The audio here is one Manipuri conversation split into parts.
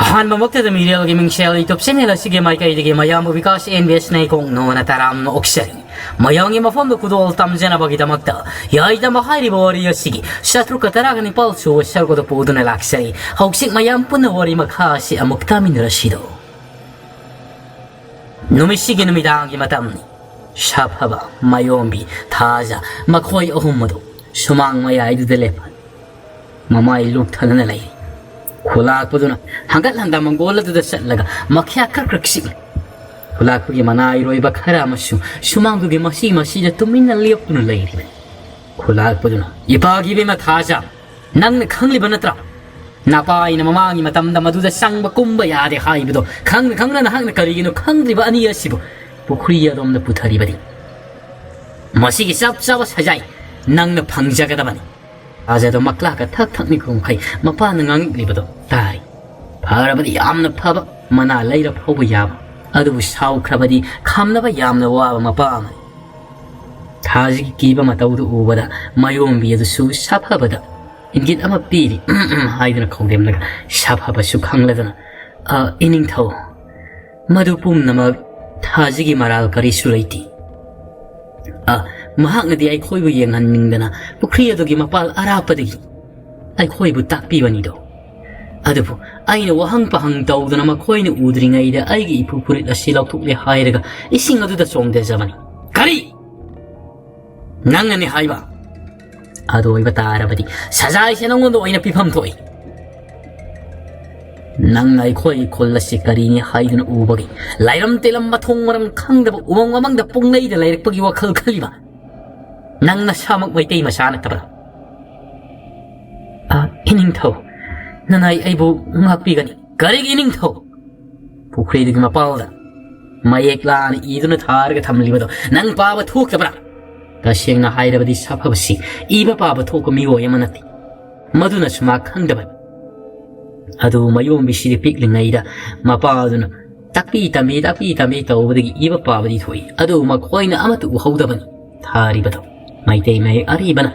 ꯑꯍꯥꯟꯕꯃꯛꯇꯗ ꯃꯤꯔꯦꯜꯒꯤ ꯃꯤꯡꯁꯦꯜ ꯌꯨꯇꯨꯕ ꯆꯦꯅꯦꯜ ꯑꯁꯤꯒꯤ ꯃꯥꯏꯀꯩꯗꯒꯤ ꯃꯌꯥꯝꯕꯨ ꯕꯤꯀꯥꯁ ꯑꯦꯟꯕꯤꯑꯦꯁ ꯅꯩꯀꯣꯡꯅꯣꯅ ꯇꯔꯥꯝꯅ ꯑꯣꯛꯆꯔꯤ ꯃꯌꯥꯝꯒꯤ ꯃꯐꯝꯗ ꯈꯨꯗꯣꯜ ꯇꯝꯖꯅꯕꯒꯤꯗꯃꯛꯇ ꯌꯥꯏꯗꯃ ꯍꯥꯏꯔꯤꯕ ꯋꯥꯔꯤ ꯑꯁꯤꯒꯤ ꯁꯇ꯭ꯔꯨꯛꯀ ꯇꯔꯥꯒ ꯅꯤꯄꯥꯜ ꯁꯨꯕ ꯁꯔꯨꯛꯇ ꯄꯨꯗꯨꯅ ꯂꯥꯛꯆꯔꯤ ꯍꯧꯖꯤꯛ ꯃꯌꯥꯝ ꯄꯨꯟꯅ ꯋꯥꯔꯤ ꯃꯈꯥ ꯑꯁꯤ ꯑꯃꯨꯛ ꯇꯥꯃꯤꯟꯅꯔꯁꯤꯗꯣ ꯅꯨꯃꯤꯠꯁꯤꯒꯤ ꯅꯨꯃꯤꯗꯥꯡꯒꯤ ꯃꯇꯝꯅꯤ ꯁꯥꯐꯕ ꯃꯥꯌꯣꯝꯕꯤ ꯊꯥꯖ ꯃꯈꯣꯏ ꯑꯍꯨꯝ ꯑꯗꯨ ꯁꯨꯃꯥꯡ ꯃꯌꯥꯏꯗꯨꯗ ꯂꯦꯞꯄ ꯃꯃꯥꯏ ꯂꯨꯞꯊꯗꯨꯅ ꯂꯩꯔꯤ ꯈꯨꯂꯥꯛꯄꯗꯨꯅ ꯍꯪꯒꯠ ꯍꯟꯗ ꯃꯪꯒꯣꯜ ꯑꯗꯨꯗ ꯆꯠꯂꯒ ꯃꯈ꯭ꯌꯥ ꯈꯔ ꯈꯤꯛꯂꯤ ꯈꯨꯂꯥꯛꯄꯒꯤ ꯃꯅꯥꯏꯔꯣꯏꯕ ꯈꯔ ꯑꯃꯁꯨ ꯁꯨꯃꯥꯡꯗꯨꯒꯤ ꯃꯁꯤꯗ ꯇꯨꯃꯤꯟꯅ ꯂꯦꯞꯇꯨꯅ ꯂꯩꯔꯤꯕꯅꯤ ꯈꯨꯂꯥꯛꯄꯗꯨꯅ ꯏꯄꯥꯒꯤ ꯏꯕꯦꯝꯃ ꯊꯥꯖ ꯅꯪꯅ ꯈꯪꯂꯤꯕ ꯅꯠꯇ꯭ꯔꯥ ꯅꯄꯥꯏꯅ ꯃꯃꯥꯡꯒꯤ ꯃꯇꯝꯗ ꯃꯗꯨꯗ ꯆꯪꯕ ꯀꯨꯝꯕ ꯌꯥꯗꯦ ꯍꯥꯏꯕꯗꯣ ꯈꯪꯅ ꯅꯍꯥꯛꯅ ꯀꯔꯤꯒꯤꯅꯣ ꯈꯪꯗ꯭ꯔꯤꯕ ꯑꯅꯤ ꯑꯁꯤꯕꯨ ꯄꯨꯈ꯭ꯔꯤ ꯑꯗꯣꯝꯗ ꯄꯨꯊꯔꯤꯕꯅꯤ ꯃꯁꯤꯒꯤ ꯆꯞ ꯆꯥꯕ ꯁꯖꯥꯏ ꯅꯪꯅ ꯐꯪꯖꯒꯗꯕꯅꯤ ꯊꯥꯖꯗꯣ ꯃꯛꯂꯥꯛꯀ ꯊꯛ ꯊꯛꯅꯤꯡꯈꯩ ꯃꯄꯥꯅ ꯉꯥꯡꯂꯤꯕꯗꯣ ꯇꯥꯔꯤ ꯐꯔꯕꯗꯤ ꯌꯥꯝꯅ ꯐꯕ ꯃꯅꯥ ꯂꯩꯔ ꯐꯥꯎꯕ ꯌꯥꯕ ꯑꯗꯨꯕꯨ ꯁꯥꯎꯈ꯭ꯔꯕꯗꯤ ꯈꯝꯅꯕ ꯌꯥꯝꯅ ꯋꯥꯕ ꯃꯄꯥ ꯑꯃꯅꯤ ꯊꯥꯖꯒꯤ ꯀꯤꯕ ꯃꯇꯧꯗꯨ ꯎꯕꯗ ꯃꯥꯌꯣꯝꯕꯤ ꯑꯗꯨꯁꯨ ꯁꯥꯐꯕꯗ ꯏꯪꯒꯤꯠ ꯑꯃ ꯄꯤꯔꯤ ꯍꯥꯏꯗꯨꯅ ꯈꯧꯗꯦꯝꯂꯒ ꯁꯥꯐꯕꯁꯨ ꯈꯪꯂꯗꯨꯅ ꯏꯅꯤꯡꯊꯧ ꯃꯗꯨ ꯄꯨꯝꯅꯃꯛ ꯊꯥꯖꯒꯤ ꯃꯔꯥꯜ ꯀꯔꯤꯁꯨ ꯂꯩꯇꯦ ꯃꯍꯥꯛꯅꯗꯤ ꯑꯩꯈꯣꯏꯕꯨ ꯌꯦꯡꯍꯟꯅꯤꯡꯗꯅ ꯄꯨꯈ꯭ꯔꯤ ꯑꯗꯨꯒꯤ ꯃꯄꯥꯜ ꯑꯔꯥꯞꯄꯗꯒꯤ ꯑꯩꯈꯣꯏꯕꯨ ꯇꯥꯛꯄꯤꯕꯅꯤꯗꯣ ꯑꯗꯨꯕꯨ ꯑꯩꯅ ꯋꯥꯍꯪ ꯄꯥꯍꯪ ꯇꯧꯗꯨꯅ ꯃꯈꯣꯏꯅ ꯎꯗ꯭ꯔꯤꯉꯩꯗ ꯑꯩꯒꯤ ꯏꯄꯨ ꯐꯨꯔꯤꯠ ꯑꯁꯤ ꯂꯧꯊꯣꯛꯂꯦ ꯍꯥꯏꯔꯒ ꯏꯁꯤꯡ ꯑꯗꯨꯗ ꯆꯣꯡꯊꯖꯕꯅꯤ ꯀꯔꯤ ꯅꯪꯅꯅꯦ ꯍꯥꯏꯕ ꯑꯗꯨ ꯑꯣꯏꯕ ꯇꯥꯔꯕꯗꯤ ꯁꯖꯥꯏꯁꯦ ꯅꯪꯉꯣꯟꯗ ꯑꯣꯏꯅ ꯄꯤꯐꯝ ꯊꯣꯛꯏ ꯅꯪꯅ ꯑꯩꯈꯣꯏꯒꯤ ꯈꯨꯜ ꯑꯁꯤ ꯀꯔꯤꯅꯤ ꯍꯥꯏꯗꯨꯅ ꯎꯕꯒꯤ ꯂꯥꯏꯔꯝ ꯇꯤꯂꯝ ꯃꯊꯣꯡ ꯃꯔꯝ ꯈꯪꯗꯕ ꯎꯃꯪ ꯋꯥꯃꯪꯗ ꯄꯨꯡꯂꯩꯗ ꯂꯩꯔꯛꯄꯒꯤ ꯋꯥꯈꯜ ꯈꯜꯂꯤꯕ ꯅꯪ ꯅꯁꯥꯃꯛ ꯃꯩꯇꯩ ꯃꯆꯥ ꯅꯠꯇꯕ꯭ꯔꯥ ꯏꯅꯤꯡꯊꯧ ꯅꯅꯥꯏ ꯑꯩꯕꯨ ꯉꯥꯛꯄꯤꯒꯅꯤ ꯀꯔꯤꯒꯤ ꯏꯅꯤꯡꯊꯧ ꯄꯨꯈ꯭ꯔꯤꯗꯨꯒꯤ ꯃꯄꯥꯜꯗ ꯃꯌꯦꯛ ꯂꯥꯅ ꯏꯗꯨꯅ ꯊꯥꯔꯒ ꯊꯝꯂꯤꯕꯗꯣ ꯅꯪ ꯄꯥꯕ ꯊꯣꯛꯇꯕ꯭ꯔꯥ ꯇꯁꯦꯡꯅ ꯍꯥꯏꯔꯕꯗꯤ ꯁꯥꯐꯕꯁꯤ ꯏꯕ ꯄꯥꯕ ꯊꯣꯛꯄ ꯃꯤꯑꯣꯏ ꯑꯃ ꯅꯠꯇꯦ ꯃꯗꯨꯅꯁꯨ ꯃꯥ ꯈꯪꯗꯕꯅꯤ ꯑꯗꯨ ꯃꯥꯌꯣꯝꯕꯤꯁꯤꯗꯤ ꯄꯤꯛꯂꯤꯉꯩꯗ ꯃꯄꯥꯗꯨꯅ ꯇꯥꯛꯄꯤ ꯇꯝꯕꯤ ꯇꯧꯕꯗꯒꯤ ꯏꯕ ꯄꯥꯕꯗꯤ ꯊꯣꯛꯏ ꯑꯗꯨ ꯃꯈꯣꯏꯅ ꯑꯃꯠꯇ ꯎꯍꯧꯗꯕꯅꯤ ꯊꯥꯔꯤꯕꯗꯣ ꯃꯩꯇꯩ ꯃꯌꯦꯛ ꯑꯔꯤꯕꯅ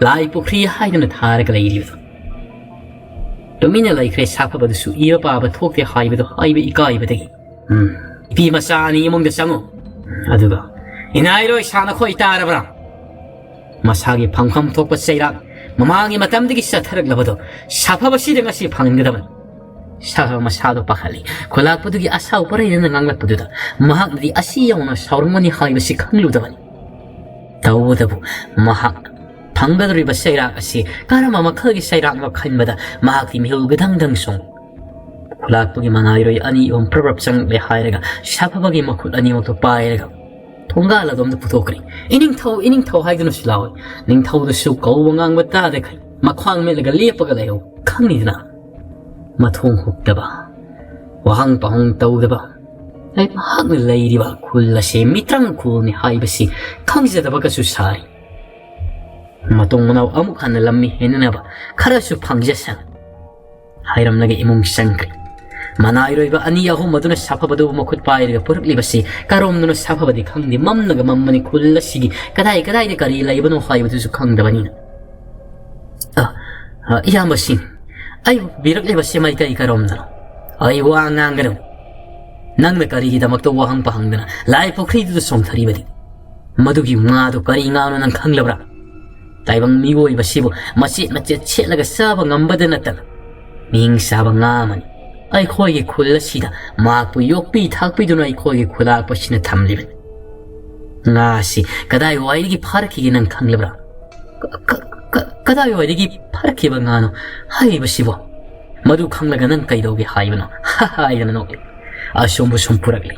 ꯂꯥꯏ ꯄꯨꯈ꯭ꯔꯤ ꯍꯥꯏꯗꯨꯅ ꯊꯥꯔꯒ ꯂꯩꯔꯤꯕꯗꯣ ꯇꯨꯃꯤꯟꯅ ꯂꯩꯈ꯭ꯔꯦ ꯁꯥꯐꯕꯗꯨꯁꯨ ꯏꯕ ꯄꯥꯕ ꯊꯣꯛꯇꯦ ꯍꯥꯏꯕꯗꯣ ꯍꯥꯏꯕ ꯏꯀꯥꯏꯕꯗꯒꯤ ꯅꯨꯄꯤ ꯃꯆꯥ ꯑꯅꯤ ꯏꯃꯨꯡꯗ ꯆꯪꯉꯨ ꯑꯗꯨꯒ ꯏꯅꯥꯏꯔꯣꯏ ꯁꯥꯅꯈꯣꯏ ꯇꯥꯔꯕ꯭ꯔꯥ ꯃꯁꯥꯒꯤ ꯐꯪꯐꯝ ꯊꯣꯛꯄ ꯆꯩꯔꯥꯛ ꯃꯃꯥꯡꯒꯤ ꯃꯇꯝꯗꯒꯤ ꯆꯠꯊꯔꯛꯂꯕꯗꯣ ꯁꯥꯐꯕꯁꯤꯗ ꯉꯁꯤ ꯐꯪꯒꯗꯕꯅꯤ ꯁꯥꯐꯕ ꯃꯁꯥꯗꯣ ꯄꯥꯈꯠꯂꯤ ꯈꯨꯂꯥꯛꯄꯗꯨꯒꯤ ꯑꯁꯥꯎ ꯄꯔꯩꯗꯅ ꯉꯥꯡꯂꯛꯄꯗꯨꯗ ꯃꯍꯥꯛꯅꯗꯤ ꯑꯁꯤ ꯌꯧꯅ ꯁꯥꯎꯔꯝꯒꯅꯤ ꯍꯥꯏꯕꯁꯤ ꯈꯪꯂꯨꯗꯕꯅꯤ ꯇꯧꯕꯇꯕꯨ ꯃꯍꯥꯛ ꯐꯪꯒꯗꯧꯔꯤꯕ ꯆꯩꯔꯥꯛ ꯑꯁꯤ ꯀꯔꯝꯕ ꯃꯈꯜꯒꯤ ꯆꯩꯔꯥꯛꯅꯣ ꯈꯟꯕꯗ ꯃꯍꯥꯛꯀꯤ ꯃꯤꯍꯨꯜ ꯒꯗꯪ ꯁꯣꯡ ꯈꯨꯂꯥꯛꯄꯒꯤ ꯃꯅꯥꯏꯔꯣꯏ ꯑꯅꯤ ꯑꯍꯨꯝ ꯄ꯭ꯔꯞ ꯆꯪꯂꯛꯂꯦ ꯍꯥꯏꯔꯒ ꯁꯥꯐꯕꯒꯤ ꯃꯈꯨꯠ ꯑꯅꯤꯃꯛꯇꯣ ꯄꯥꯏꯔꯒ ꯊꯣꯡꯒꯥꯜ ꯑꯗꯣꯝꯗ ꯄꯨꯊꯣꯛꯈ꯭ꯔꯦ ꯏꯅꯤꯡꯊꯧ ꯍꯥꯏꯗꯨꯅꯁꯨ ꯂꯥꯎꯏ ꯅꯤꯡꯊꯧꯗꯨꯁꯨ ꯀꯧꯕ ꯉꯥꯡꯕ ꯇꯥꯗꯈꯩ ꯃꯈ꯭ꯋꯥꯡ ꯃꯦꯠꯂꯒ ꯂꯦꯞꯄꯒ ꯂꯩꯍꯧ ꯈꯪꯅꯤꯗꯅ ꯃꯊꯣꯡ ꯍꯨꯛꯇꯕ ꯋꯥꯍꯪ ꯄꯥꯍꯪ ꯇꯧꯗꯕ ꯃꯍꯥꯛꯅ ꯂꯩꯔꯤꯕ ꯈꯨꯜ ꯑꯁꯤ ꯃꯤꯇ꯭ꯔꯪ ꯈꯨꯜꯅꯤ ꯍꯥꯏꯕꯁꯤ ꯈꯪꯖꯗꯕꯒꯁꯨ ꯁꯥꯔꯤ ꯃꯇꯨꯡ ꯃꯅꯥꯎ ꯑꯃꯨꯛ ꯍꯟꯅ ꯂꯝꯃꯤ ꯍꯦꯟꯅꯅꯕ ꯈꯔꯁꯨ ꯐꯪꯖꯁꯅ ꯍꯥꯏꯔꯝꯂꯒ ꯏꯃꯨꯡ ꯆꯪꯈ꯭ꯔꯦ ꯃꯅꯥꯏꯔꯣꯏꯕ ꯑꯅꯤ ꯑꯍꯨꯝ ꯑꯗꯨꯅ ꯁꯥꯐꯕꯗꯨꯕꯨ ꯃꯈꯨꯠ ꯄꯥꯏꯔꯒ ꯄꯨꯔꯛꯂꯤꯕꯁꯤ ꯀꯔꯣꯝꯗꯨꯅ ꯁꯥꯐꯕꯗꯤ ꯈꯪꯗꯦ ꯃꯝꯅꯒ ꯃꯝꯕꯅꯤ ꯈꯨꯜ ꯑꯁꯤꯒꯤ ꯀꯗꯥꯏꯗ ꯀꯔꯤ ꯂꯩꯕꯅꯣ ꯍꯥꯏꯕꯗꯨꯁꯨ ꯈꯪꯗꯕꯅꯤꯅ ꯏꯌꯥꯝꯕꯁꯤꯡ ꯑꯩꯕꯨ ꯄꯨꯕꯤꯔꯛꯂꯤꯕꯁꯤ ꯃꯩꯇꯩ ꯀꯔꯣꯝꯗꯅꯣ ꯑꯩ ꯋꯥ ꯉꯥꯡꯒꯅꯨ ꯅꯪꯅ ꯀꯔꯤꯒꯤꯗꯃꯛꯇ ꯋꯥꯍꯪ ꯄꯥꯍꯪꯗꯅ ꯂꯥꯏ ꯄꯨꯈ꯭ꯔꯤꯗꯨꯗ ꯆꯣꯡꯊꯔꯤꯕꯗꯤ ꯃꯗꯨꯒꯤ ꯉꯥꯗꯨ ꯀꯔꯤ ꯉꯥꯅꯣ ꯅꯪ ꯈꯪꯂꯕ꯭ꯔꯥ ꯇꯥꯏꯕꯪ ꯃꯤꯑꯣꯏꯕꯁꯤꯕꯨ ꯃꯆꯦꯠ ꯁꯦꯠꯂꯒ ꯆꯥꯕ ꯉꯝꯕꯗ ꯅꯠꯇꯅ ꯃꯤꯡ ꯆꯥꯕ ꯉꯥ ꯑꯃꯅꯤ ꯑꯩꯈꯣꯏꯒꯤ ꯈꯨꯜ ꯑꯁꯤꯗ ꯃꯍꯥꯛꯄꯨ ꯌꯣꯛꯄꯤ ꯊꯥꯛꯄꯤꯗꯨꯅ ꯑꯩꯈꯣꯏꯒꯤ ꯈꯨꯂꯥꯛꯄꯁꯤꯅ ꯊꯝꯂꯤꯕꯅꯤ ꯉꯥ ꯑꯁꯤ ꯀꯗꯥꯏꯋꯥꯏꯗꯒꯤ ꯐꯥꯔꯛꯈꯤꯒꯦ ꯅꯪ ꯈꯪꯂꯕ꯭ꯔꯥ ꯀꯗꯥꯏꯋꯥꯏꯗꯒꯤ ꯐꯥꯔꯛꯈꯤꯕ ꯉꯥꯅꯣ ꯍꯥꯏꯔꯤꯕꯁꯤꯕꯣ ꯃꯗꯨ ꯈꯪꯂꯒ ꯅꯪ ꯀꯩꯗꯧꯒꯦ ꯍꯥꯏꯕꯅꯣ ꯍꯥꯏꯗꯅ ꯅꯣꯛꯂꯤ ꯑꯁꯣꯝꯕꯨ ꯁꯨꯝ ꯄꯨꯔꯛꯂꯤ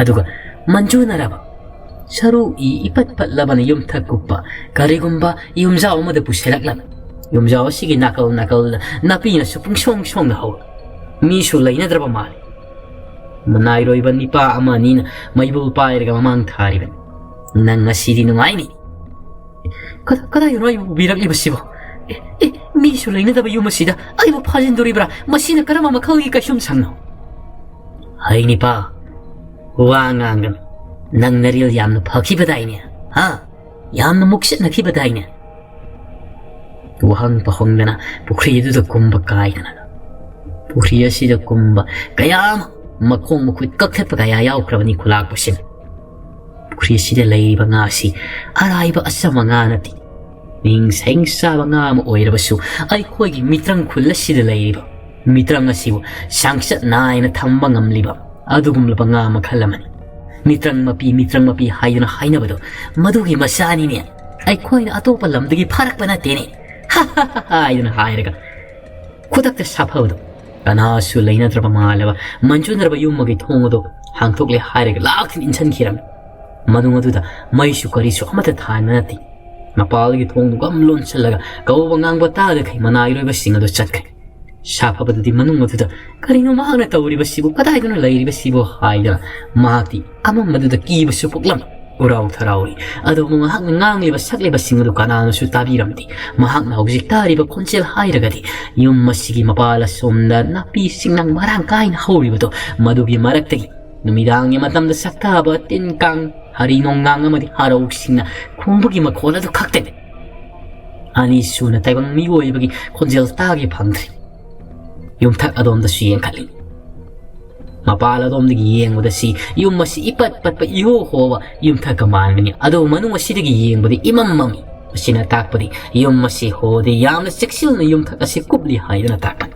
ꯑꯗꯨꯒ ꯃꯟꯖꯨꯅꯔꯕ ꯁꯔꯨ ꯏꯄꯠ ꯄꯠꯂꯕꯅ ꯌꯨꯝꯊꯛ ꯀꯨꯞꯄ ꯀꯔꯤꯒꯨꯝꯕ ꯌꯨꯝꯖꯥꯎ ꯑꯃꯗ ꯄꯨꯁꯤꯜꯂꯛꯂꯕ ꯌꯨꯝꯖꯥꯎ ꯑꯁꯤꯒꯤ ꯅꯥꯀꯜꯗ ꯅꯥꯄꯤꯅꯁꯨ ꯄꯨꯡꯁꯣꯡꯅ ꯍꯧ ꯃꯤꯁꯨ ꯂꯩꯅꯗ꯭ꯔꯕ ꯃꯥꯜꯂꯤ ꯃꯅꯥꯏꯔꯣꯏꯕ ꯅꯤꯄꯥ ꯑꯃ ꯑꯅꯤꯅ ꯃꯩꯕꯨꯜ ꯄꯥꯏꯔꯒ ꯃꯃꯥꯡ ꯊꯥꯔꯤꯕꯅꯤ ꯅꯪ ꯉꯁꯤꯗꯤ ꯅꯨꯡꯉꯥꯏꯅꯤ ꯀꯗꯥꯏꯗꯅꯣ ꯑꯩꯕꯨ ꯄꯨꯕꯤꯔꯛꯂꯤꯕꯁꯤꯕꯣ ꯃꯤꯁꯨ ꯂꯩꯅꯗꯕ ꯌꯨꯝ ꯑꯁꯤꯗ ꯑꯩꯕꯨ ꯐꯥꯖꯤꯟꯗꯣꯔꯤꯕ꯭ꯔꯥ ꯃꯁꯤꯅ ꯀꯔꯝꯕ ꯃꯈꯜꯒꯤ ꯀꯩꯁꯨꯝ ꯁꯪꯅꯣ ꯍꯩ ꯅꯤꯄꯥ ꯋꯥ ꯉꯥꯡꯒꯅꯨ ꯅꯪ ꯅꯔꯤꯜ ꯌꯥꯝꯅ ꯐꯈꯤꯕꯗꯥꯏꯅꯦ ꯌꯥꯝꯅ ꯃꯨꯛꯆꯠꯅꯈꯤꯕꯗꯥꯏꯅꯦ ꯋꯥꯍꯪ ꯄꯥꯍꯪꯗꯅ ꯄꯨꯈ꯭ꯔꯤ ꯑꯗꯨꯗ ꯀꯨꯝꯕ ꯀꯥꯏꯗꯅ ꯄꯨꯈ꯭ꯔꯤ ꯑꯁꯤꯗ ꯀꯨꯝꯕ ꯀꯌꯥ ꯑꯃ ꯃꯈꯣꯡ ꯃꯈꯨꯠ ꯀꯛꯊꯠꯄ ꯀꯌꯥ ꯌꯥꯎꯈ꯭ꯔꯕꯅꯤ ꯈꯨꯂꯥꯛꯄꯁꯤꯡ ꯄꯨꯈ꯭ꯔꯤ ꯑꯁꯤꯗ ꯂꯩꯔꯤꯕ ꯉꯥ ꯑꯁꯤ ꯑꯔꯥꯏꯕ ꯑꯆꯝꯕ ꯉꯥ ꯅꯠꯇꯦ ꯅꯤꯡ ꯁꯩꯡ ꯆꯥꯕ ꯉꯥ ꯑꯃ ꯑꯣꯏꯔꯕꯁꯨ ꯑꯩꯈꯣꯏꯒꯤ ꯃꯤꯇ꯭ꯔꯪ ꯈꯨꯜ ꯑꯁꯤꯗ ꯂꯩꯔꯤꯕ ꯃꯤꯇ꯭ꯔꯪ ꯑꯁꯤꯕꯨ ꯁꯥꯡꯆꯠ ꯅꯥꯏꯅ ꯊꯝꯕ ꯉꯝꯂꯤꯕ ꯑꯗꯨꯒꯨꯝꯂꯕ ꯉꯥ ꯃꯈꯜ ꯑꯃꯅꯤ ꯃꯤꯇ꯭ꯔꯪ ꯃꯄꯤ ꯍꯥꯏꯗꯨꯅ ꯍꯥꯏꯅꯕꯗꯣ ꯃꯗꯨꯒꯤ ꯃꯆꯥꯅꯤꯅꯦ ꯑꯩꯈꯣꯏꯅ ꯑꯇꯣꯞꯄ ꯂꯝꯗꯒꯤ ꯐꯥꯔꯛꯄ ꯅꯠꯇꯦꯅꯦ ꯍꯥꯏꯗꯨꯅ ꯍꯥꯏꯔꯒ ꯈꯨꯗꯛꯇ ꯁꯥꯐꯕꯗꯣ ꯀꯅꯥꯁꯨ ꯂꯩꯅꯗ꯭ꯔꯕ ꯃꯥꯜꯂꯕ ꯃꯟꯖꯨꯅꯔꯕ ꯌꯨꯝ ꯑꯃꯒꯤ ꯊꯣꯡ ꯑꯗꯨ ꯍꯥꯡꯗꯣꯛꯂꯦ ꯍꯥꯏꯔꯒ ꯂꯥꯛꯊꯤꯅ ꯏꯟꯁꯤꯟꯈꯤꯔꯝꯃꯤ ꯃꯗꯨ ꯑꯗꯨꯗ ꯃꯩꯁꯨ ꯀꯔꯤꯁꯨ ꯑꯃꯠꯇ ꯊꯥꯟꯕ ꯅꯠꯇꯦ ꯃꯄꯥꯜꯒꯤ ꯊꯣꯡꯗꯨ ꯒꯝ ꯂꯣꯟꯁꯤꯜꯂꯒ ꯀꯧꯕ ꯉꯥꯡꯕ ꯇꯥꯗꯈꯩ ꯃꯅꯥꯏꯔꯣꯏꯕꯁꯤꯡ ꯑꯗꯨ ꯆꯠꯈ꯭ꯔꯦ ꯁꯥꯐꯕꯗꯨꯗꯤ ꯃꯅꯨꯡ ꯑꯗꯨꯗ ꯀꯔꯤꯅꯣ ꯃꯍꯥꯛꯅ ꯇꯧꯔꯤꯕꯁꯤꯕꯨ ꯀꯗꯥꯏꯗꯅꯣ ꯂꯩꯔꯤꯕꯁꯤꯕꯨ ꯍꯥꯏꯗꯅ ꯃꯍꯥꯛꯇꯤ ꯑꯃꯝꯕꯗꯨꯗ ꯀꯤꯕꯁꯨ ꯄꯣꯛꯂꯝꯃꯤ ꯎꯔꯥꯎ ꯊꯔꯥꯎꯔꯤ ꯑꯗꯨꯕꯨ ꯃꯍꯥꯛꯅ ꯉꯥꯡꯂꯤꯕ ꯁꯛꯂꯤꯕꯁꯤꯡ ꯑꯗꯨ ꯀꯅꯥꯅꯁꯨ ꯇꯥꯕꯤꯔꯝꯗꯦ ꯃꯍꯥꯛꯅ ꯍꯧꯖꯤꯛ ꯇꯥꯔꯤꯕ ꯈꯣꯟꯖꯦꯜ ꯍꯥꯏꯔꯒꯗꯤ ꯌꯨꯝ ꯑꯁꯤꯒꯤ ꯃꯄꯥꯜ ꯑꯁꯣꯝꯗ ꯅꯥꯄꯤꯁꯤꯡꯅ ꯃꯔꯥꯡ ꯀꯥꯏꯅ ꯍꯧꯔꯤꯕꯗꯣ ꯃꯗꯨꯒꯤ ꯃꯔꯛꯇꯒꯤ ꯅꯨꯃꯤꯗꯥꯡꯒꯤ ꯃꯇꯝꯗ ꯁꯛꯇꯥꯕ ꯇꯤꯟ ꯀꯥꯡ ꯍꯔꯤ ꯅꯣꯡꯅꯥꯡ ꯑꯃꯗꯤ ꯍꯔꯧꯁꯤꯡꯅ ꯈꯣꯡꯕꯒꯤ ꯃꯈꯣꯜ ꯑꯗꯨ ꯈꯛꯇꯅꯤ ꯑꯅꯤꯁꯨꯅ ꯇꯥꯏꯕꯪ ꯃꯤꯑꯣꯏꯕꯒꯤ ꯈꯣꯟꯖꯦꯜ ꯇꯥꯒꯦ ꯐꯪꯗ꯭ꯔꯤ ꯌꯨꯝꯊꯛ ꯑꯗꯣꯝꯗꯁꯨ ꯌꯦꯡꯈꯠꯂꯤ ꯃꯄꯥꯜ ꯑꯗꯣꯝꯗꯒꯤ ꯌꯦꯡꯕꯗ ꯁꯤ ꯌꯨꯝ ꯑꯁꯤ ꯏꯄꯠ ꯄꯠꯄ ꯏꯍꯣ ꯍꯣꯕ ꯌꯨꯝꯊꯛꯀ ꯃꯥꯟꯕꯅꯤ ꯑꯗꯨꯕꯨ ꯃꯅꯨꯡ ꯑꯁꯤꯗꯒꯤ ꯌꯦꯡꯕꯗꯤ ꯏꯃꯝ ꯃꯝꯃꯤ ꯃꯁꯤꯅ ꯇꯥꯛꯄꯗꯤ ꯌꯨꯝ ꯑꯁꯤ ꯍꯣꯗꯤ ꯌꯥꯝꯅ ꯆꯦꯛꯁꯤꯟꯅ ꯌꯨꯝꯊꯛ ꯑꯁꯤ ꯀꯨꯞꯂꯤ ꯍꯥꯏꯗꯨꯅ ꯇꯥꯛꯄꯅꯤ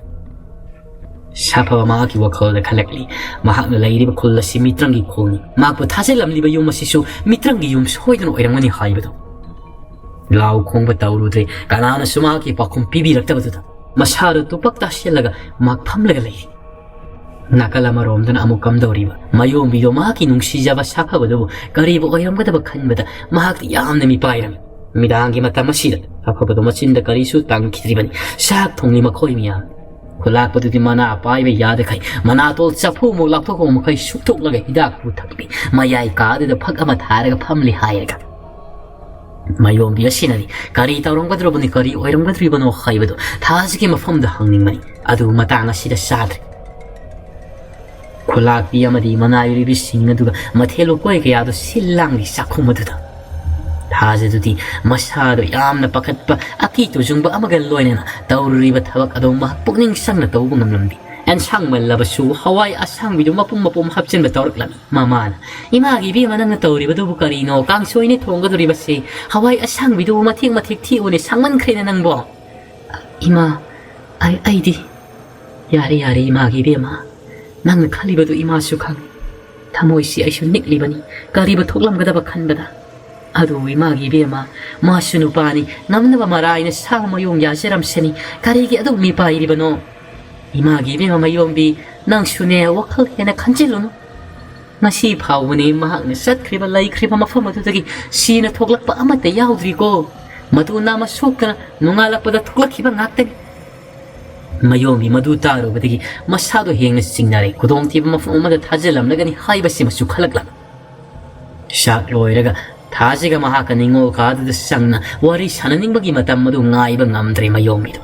ꯁꯥꯐꯕ ꯃꯍꯥꯛꯀꯤ ꯋꯥꯈꯜꯗ ꯈꯜꯂꯛꯂꯤ ꯃꯍꯥꯛꯅ ꯂꯩꯔꯤꯕ ꯈꯨꯜ ꯑꯁꯤ ꯃꯤꯇ꯭ꯔꯪꯒꯤ ꯈꯨꯜꯅꯤ ꯃꯍꯥꯛꯄꯨ ꯊꯥꯖꯤꯜꯂꯝꯂꯤꯕ ꯌꯨꯝ ꯑꯁꯤꯁꯨ ꯃꯤꯇ꯭ꯔꯪꯒꯤ ꯌꯨꯝ ꯁꯣꯏꯗꯅ ꯑꯣꯏꯔꯝꯒꯅꯤ ꯍꯥꯏꯕꯗꯣ ꯂꯥꯎ ꯈꯣꯡꯕ ꯇꯧꯔꯨꯗ꯭ꯔꯦ ꯀꯅꯥꯅꯁꯨ ꯃꯍꯥꯛꯀꯤ ꯄꯥꯎꯈꯨꯝ ꯄꯤꯕꯤꯔꯛꯇꯕꯗꯨꯗ ꯃꯁꯥꯗꯨ ꯇꯨꯄꯛ ꯇꯥꯁꯤꯜꯂꯒ ꯃꯍꯥꯛ ꯐꯝꯂꯒ ꯂꯩꯔꯤ ꯅꯥꯀꯜ ꯑꯃꯔꯣꯝꯗꯅ ꯑꯃꯨꯛ ꯀꯝꯗꯧꯔꯤꯕ ꯃꯌꯣꯝꯕꯤꯗꯣ ꯃꯍꯥꯛꯀꯤ ꯅꯨꯡꯁꯤꯖꯕ ꯁꯥꯐꯕꯗꯨꯕꯨ ꯀꯔꯤꯕꯨ ꯑꯣꯏꯔꯝꯒꯗꯕ ꯈꯟꯕꯗ ꯃꯍꯥꯛꯇꯤ ꯌꯥꯝꯅ ꯃꯤꯄꯥꯏꯔꯝꯃꯤ ꯃꯤꯗꯥꯡꯒꯤ ꯃꯇꯝ ꯑꯁꯤꯗ ꯁꯥꯐꯕꯗꯣ ꯃꯆꯤꯟꯗ ꯀꯔꯤꯁꯨ ꯇꯥꯡꯈꯤꯗ꯭ꯔꯤꯕꯅꯤ ꯆꯥꯛ ꯊꯣꯡꯂꯤ ꯃꯈꯣꯏ ꯃꯤꯌꯥꯝ ꯈꯨꯂꯥꯛꯄꯗꯨꯗꯤ ꯃꯅꯥ ꯄꯥꯏꯕ ꯌꯥꯗꯈꯩ ꯃꯅꯥꯇꯣꯜ ꯆꯐꯨꯃꯨꯛ ꯂꯥꯞꯊꯣꯛꯄ ꯃꯈꯩ ꯁꯨꯛꯇꯣꯛꯂꯒ ꯍꯤꯗꯥꯛꯄꯨ ꯊꯛꯄꯤ ꯃꯌꯥꯏ ꯀꯥꯗꯨꯗ ꯐꯛ ꯑꯃ ꯊꯥꯔꯒ ꯐꯝꯂꯤ ꯍꯥꯏꯔꯒ ꯃꯌꯣꯝꯕꯤ ꯑꯁꯤꯅꯗꯤ ꯀꯔꯤ ꯇꯧꯔꯝꯒꯗ꯭ꯔꯕꯅꯤ ꯀꯔꯤ ꯑꯣꯏꯔꯝꯒꯗ꯭ꯔꯤꯕꯅꯣ ꯍꯥꯏꯕꯗꯨ ꯊꯥꯖꯒꯤ ꯃꯐꯝꯗ ꯍꯪꯅꯤꯡꯕꯅꯤ ꯑꯗꯨꯕꯨ ꯃꯇꯥꯡ ꯑꯁꯤꯗ ꯆꯥꯗ꯭ꯔꯦ ꯈꯨꯂꯥꯛꯄꯤ ꯑꯃꯗꯤ ꯃꯅꯥꯏꯔꯤꯕꯁꯤꯡ ꯑꯗꯨꯒ ꯃꯊꯦꯜ ꯂꯨꯀꯣꯏ ꯀꯌꯥꯗꯨ ꯁꯤꯜ ꯂꯥꯡꯂꯤ ꯆꯥꯛꯈꯨꯝ ꯑꯗꯨꯗ ꯊꯥꯖꯗꯨꯗꯤ ꯃꯁꯥꯗꯣ ꯌꯥꯝꯅ ꯄꯥꯈꯠꯄ ꯑꯀꯤ ꯇꯨꯖꯨꯡꯕ ꯑꯃꯒ ꯂꯣꯏꯅꯅ ꯇꯧꯔꯤꯕ ꯊꯕꯛ ꯑꯗꯨ ꯃꯍꯥꯛ ꯄꯨꯛꯅꯤꯡ ꯆꯪꯅ ꯇꯧꯕ ꯉꯝꯂꯝꯗꯦ ꯑꯦꯟꯁꯥꯡ ꯃꯜꯂꯕꯁꯨ ꯍꯋꯥꯏ ꯑꯁꯥꯡꯕꯤꯗꯨ ꯃꯄꯨꯝ ꯃꯄꯨꯝ ꯍꯥꯞꯆꯤꯟꯕ ꯇꯧꯔꯛꯂꯝꯃꯤ ꯃꯃꯥꯅ ꯏꯃꯥꯒꯤ ꯏꯕꯦꯝꯃ ꯅꯪꯅ ꯇꯧꯔꯤꯕꯗꯨꯕꯨ ꯀꯔꯤꯅꯣ ꯀꯥꯡꯁꯣꯏꯅꯤ ꯊꯣꯡꯒꯗꯣꯔꯤꯕꯁꯦ ꯍꯋꯥꯏ ꯑꯁꯥꯡꯕꯤꯗꯨꯕꯨ ꯃꯊꯦꯛ ꯃꯊꯦꯛ ꯊꯤꯎꯅꯦ ꯁꯥꯡꯃꯟꯈ꯭ꯔꯦꯅ ꯅꯪꯕꯣ 이마, 아이디. 야리 이마기 비마. 낭는 칼리버도 이마수 강. 타모이시 아이슈 닉리버니. 가리버 톡람가다바 칸바다. 아도 이마기 비마. 마슈누 바니. 남나바 마라이네 사마용 야세람세니. 가리기 아도 미바 이리버노. 이마기 비마 마용비. 낭슈네 와칼헤나 칸질로노. ngasi phawni mahakna satkriba laikriba mafam adudagi sina thoglakpa amata yaudrigo madu nama sokana nungalakpada thoglakhiba ngaktani mayombi madu tarubadagi masado hengna singnare kudongtiba mafam amada thajalamlagani haibasi masu khalaklam shak loiraga thajiga mahaka ningo kaduda sangna wari sananingbagi matam madu ngaiba ngamdre mayombido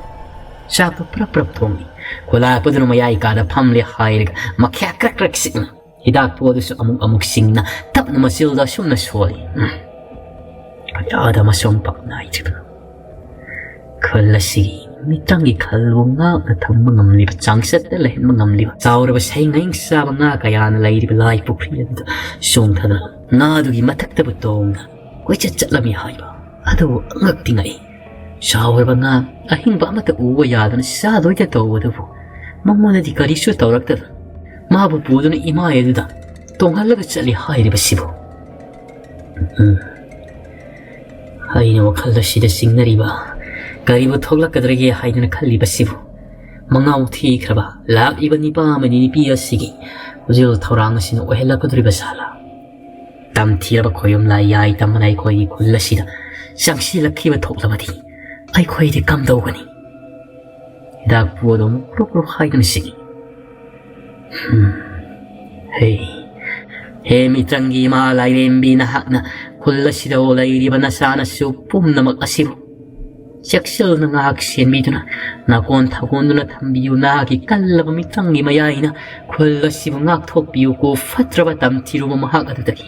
shakpa prap thongi kolapudru mayai kada phamle hairaga makhya krak sikna hidak po adusu amuk singna tapna masilda sumna soli ada masompak na itibna khalasi mitangi khalwonga na thamma ngamli changsat la hen ngamli chawra ba sai ngaing sa ba nga kaya na lai ri lai pukri da song thana na du gi mathak ta butong koi chat lami hai ba adu ngak tingai shawar ba nga ahing ba mata uwa ya da sa doi ta to du mamma di kari su tawrak ta 마부 보드는 이마에두다 똥할라가 짤리 하이리바 시부 하이나 와칼라시다 싱나리바 가리부 톡락가드레게 하이나 칼리바 시부 망나우 티크라바 랍 이바니 바마니 비어시기 우질 타우랑시는 오헬라가드리바 살라 땀 티라바 코염 라이아이 땀마나이 코이 콜라시다 샹시라 키바 톡라바디 아이 코이디 감다오가니 dak 부어도 무럭무럭 하이나 시기 Hey mitrangi malay rembi na hakna kulla sida olay riba na sana supum na mag-asibo. Siyaksil na nga aksyen mito na nakontakondo na tambiyo na akikalaba mitrangi mayay na kulla sibo nga tok biyo ko fatraba tamtiro mamahag atutaki.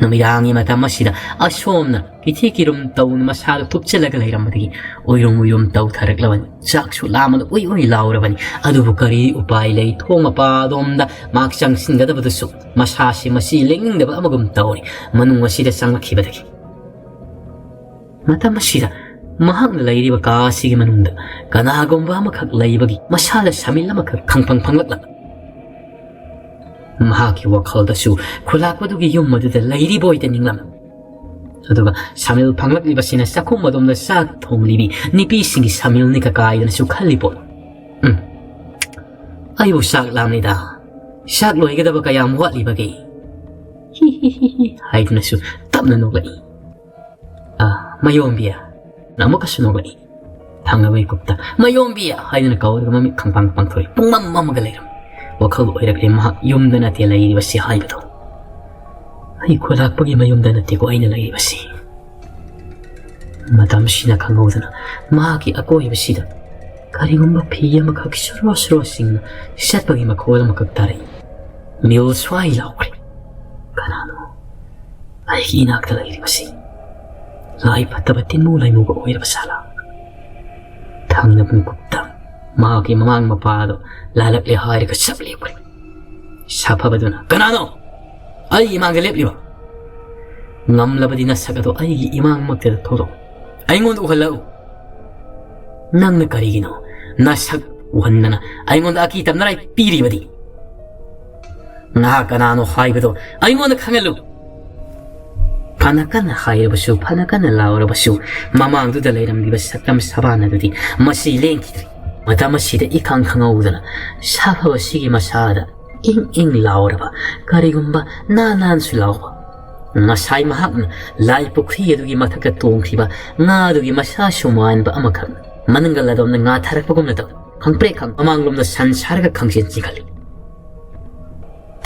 ꯅꯨꯃꯤꯗꯥꯡꯒꯤ ꯃꯇꯝ ꯑꯁꯤꯗ ꯑꯁꯣꯝꯅ ꯀꯤꯊꯤ ꯀꯤꯔꯨꯝ ꯇꯧꯅ ꯃꯁꯥꯗ ꯊꯨꯞꯆꯜꯂꯒ ꯂꯩꯔꯝꯕꯗꯒꯤ ꯎꯏꯔꯨꯝ ꯎꯏꯔꯨꯝ ꯇꯧꯊꯔꯛꯂꯕꯅꯤ ꯆꯥꯛꯁꯨ ꯂꯥꯝꯕꯗ ꯎꯏ ꯎꯏ ꯂꯥꯎꯔꯕꯅꯤ ꯑꯗꯨꯕꯨ ꯀꯔꯤ ꯎꯄꯥꯏ ꯂꯩ ꯊꯣꯡ ꯃꯄꯥꯗꯣꯝꯗ ꯃꯍꯥꯛ ꯆꯪꯁꯤꯟꯒꯗꯕꯗꯨꯁꯨ ꯃꯁꯥꯁꯤ ꯃꯁꯤ ꯂꯦꯡꯅꯤꯡꯗꯕ ꯑꯃꯒꯨꯝ ꯇꯧꯔꯤ ꯃꯅꯨꯡ ꯑꯁꯤꯗ ꯆꯪꯂꯛꯈꯤꯕꯗꯒꯤ ꯃꯇꯝ ꯑꯁꯤꯗ ꯃꯍꯥꯛꯅ ꯂꯩꯔꯤꯕ ꯀꯥ ꯑꯁꯤꯒꯤ ꯃꯅꯨꯡꯗ ꯀꯅꯥꯒꯨꯝꯕ ꯑꯃꯈꯛ ꯂꯩꯕꯒꯤ ꯃꯁꯥꯗ ꯁꯃꯤꯜ ꯑꯃꯈꯛ ꯈꯪꯐꯪ ꯐꯪꯂꯛꯂꯕ ꯃꯍꯥꯛꯀꯤ ꯋꯥꯈꯜꯗꯁꯨ ꯈꯨꯂꯥꯛꯄꯗꯨꯒꯤ ꯌꯨꯝ ꯑꯗꯨꯗ ꯂꯩꯔꯤꯕ ꯑꯣꯏꯗ ꯅꯤꯡꯂꯝꯃꯤ ꯑꯗꯨꯒ ꯁꯃꯤꯜ ꯐꯪꯂꯛꯂꯤꯕꯁꯤꯅ ꯆꯥꯛꯈꯨꯝ ꯑꯗꯣꯝꯗ ꯆꯥꯛ ꯊꯣꯡꯂꯤꯕꯤ ꯅꯨꯄꯤꯁꯤꯡꯒꯤ ꯁꯃꯤꯜꯅꯤ ꯀꯥꯏꯗꯅꯁꯨ ꯈꯜꯂꯤ ꯄꯣꯠ ꯑꯩꯕꯨ ꯆꯥꯛ ꯂꯥꯝꯂꯤꯗ ꯆꯥꯛ ꯂꯣꯏꯒꯗꯕ ꯀꯌꯥꯝ ꯋꯥꯠꯂꯤꯕꯒꯦ ꯍꯤ ꯍꯤ ꯍꯤ ꯍꯤ ꯍꯥꯏꯗꯨꯅꯁꯨ ꯇꯞꯅ ꯅꯣꯛꯂꯛꯏ ꯃꯌꯣꯝꯕꯤꯌꯥ ꯑꯃꯨꯛꯀꯁꯨ ꯅꯣꯛꯂꯛꯏ ꯊꯪꯅꯕ ꯃꯤꯀꯨꯞꯇ ꯃꯌꯣꯝꯕꯤꯌꯥ ꯍꯥꯏꯗꯨꯅ ꯀꯧꯔꯒ ꯃꯃꯤꯠ ꯈꯪꯄꯥꯡ ꯄꯥꯡꯊꯣꯛꯏ ꯄꯨꯡꯃꯝ ꯃꯝꯃꯒ ꯂꯩꯔꯝꯃꯤ ꯋꯥꯈꯜ ꯑꯣꯏꯔꯛꯂꯦ ꯃꯍꯥꯛ ꯌꯨꯝꯗ ꯅꯠꯇꯦ ꯂꯩꯔꯤꯕꯁꯤ ꯍꯥꯏꯕꯗꯣ ꯑꯩ ꯈꯨꯂꯥꯛꯄꯒꯤ ꯃꯌꯨꯝꯗ ꯅꯠꯇꯦꯀꯣ ꯑꯩꯅ ꯂꯩꯔꯤꯕꯁꯤ ꯃꯇꯝꯁꯤꯅ ꯈꯪꯍꯧꯗꯅ ꯃꯍꯥꯛꯀꯤ ꯑꯀꯣꯏꯕꯁꯤꯗ ꯀꯔꯤꯒꯨꯝꯕ ꯐꯤ ꯑꯃꯈꯛ ꯁꯨꯔꯣ ꯁꯨꯔꯣꯁꯤꯡꯅ ꯆꯠꯄꯒꯤ ꯃꯈꯣꯜ ꯑꯃꯈꯛ ꯇꯥꯔꯛꯏ ꯃꯤꯑꯣꯜ ꯁ꯭ꯋꯥꯏ ꯂꯥꯎꯈ꯭ꯔꯦ ꯀꯅꯥꯅꯣ ꯑꯩꯒꯤ ꯏꯅꯥꯛꯇ ꯂꯩꯔꯤꯕꯁꯤ ꯂꯥꯏ ꯐꯠꯇꯕ ꯇꯤꯟꯃꯨ ꯂꯩꯃꯨꯕ ꯑꯣꯏꯔꯕ ꯁꯥꯂꯥ ꯊꯪꯅꯕ ꯃꯤꯀꯨꯞꯇ ꯃꯍꯥꯛꯀꯤ ꯃꯃꯥꯡ ꯃꯄꯥꯗꯣ ꯂꯥꯜꯂꯛꯂꯦ ꯍꯥꯏꯔꯒ ꯆꯞ ꯂꯦꯞꯈ꯭ꯔꯦ ꯁꯥꯐꯕꯗꯨꯅ ꯀꯅꯥꯅꯣ ꯑꯩꯒꯤ ꯏꯃꯥꯡꯗ ꯂꯦꯞꯂꯤꯕ ꯉꯝꯂꯕꯗꯤ ꯅꯁꯛ ꯑꯗꯣ ꯑꯩꯒꯤ ꯏꯃꯥꯡꯃꯛꯇꯗ ꯊꯣꯛꯂꯛꯎ ꯑꯩꯉꯣꯟꯗ ꯎꯍꯜꯂꯛꯎ ꯅꯪꯅ ꯀꯔꯤꯒꯤꯅꯣ ꯅꯁꯛ ꯎꯍꯟꯗꯅ ꯑꯩꯉꯣꯟꯗ ꯑꯀꯤ ꯇꯝꯅꯔꯥꯏ ꯄꯤꯔꯤꯕꯗꯤ ꯅꯍꯥꯛ ꯀꯅꯥꯅꯣ ꯍꯥꯏꯕꯗꯣ ꯑꯩꯉꯣꯟꯗ ꯈꯪꯍꯜꯂꯨ ꯐꯅ ꯀꯟꯅ ꯍꯥꯏꯔꯕꯁꯨ ꯐꯅ ꯀꯟꯅ ꯂꯥꯎꯔꯕꯁꯨ ꯃꯃꯥꯡꯗꯨꯗ ꯂꯩꯔꯝꯂꯤꯕ ꯁꯛꯇꯝ ꯁꯕꯥꯟ ꯑꯗꯨꯗꯤ ꯃꯁꯤ ꯂꯦꯡꯈꯤꯗ꯭ꯔꯤ ꯃꯇꯝ ꯑꯁꯤꯗ ꯏꯈꯪ ꯈꯪꯍꯧꯗꯅ ꯁꯥꯐꯕꯁꯤꯒꯤ ꯃꯁꯥꯗ ꯏꯪ ꯏꯪ ꯂꯥꯎꯔꯕ ꯀꯔꯤꯒꯨꯝꯕ ꯅꯥꯟꯁꯨ ꯂꯥꯎꯕ ꯉꯁꯥꯏ ꯃꯍꯥꯛꯅ ꯂꯥꯏ ꯄꯨꯈ꯭ꯔꯤ ꯑꯗꯨꯒꯤ ꯃꯊꯛꯇ ꯇꯣꯡꯈꯤꯕ ꯉꯥ ꯑꯗꯨꯒꯤ ꯃꯁꯥꯁꯨ ꯃꯥꯟꯕ ꯑꯃꯈꯛ ꯃꯅꯪꯒꯜ ꯑꯗꯣꯝꯅ ꯉꯥ ꯊꯥꯔꯛꯄꯒꯨꯝꯅ ꯇꯧ ꯈꯪꯄ꯭ꯔꯦꯛ ꯈꯪ ꯃꯃꯥꯡꯂꯣꯝꯗ ꯁꯟ ꯁꯥꯔꯒ ꯈꯪꯆꯦꯟ ꯆꯤꯡꯈꯠꯂꯤ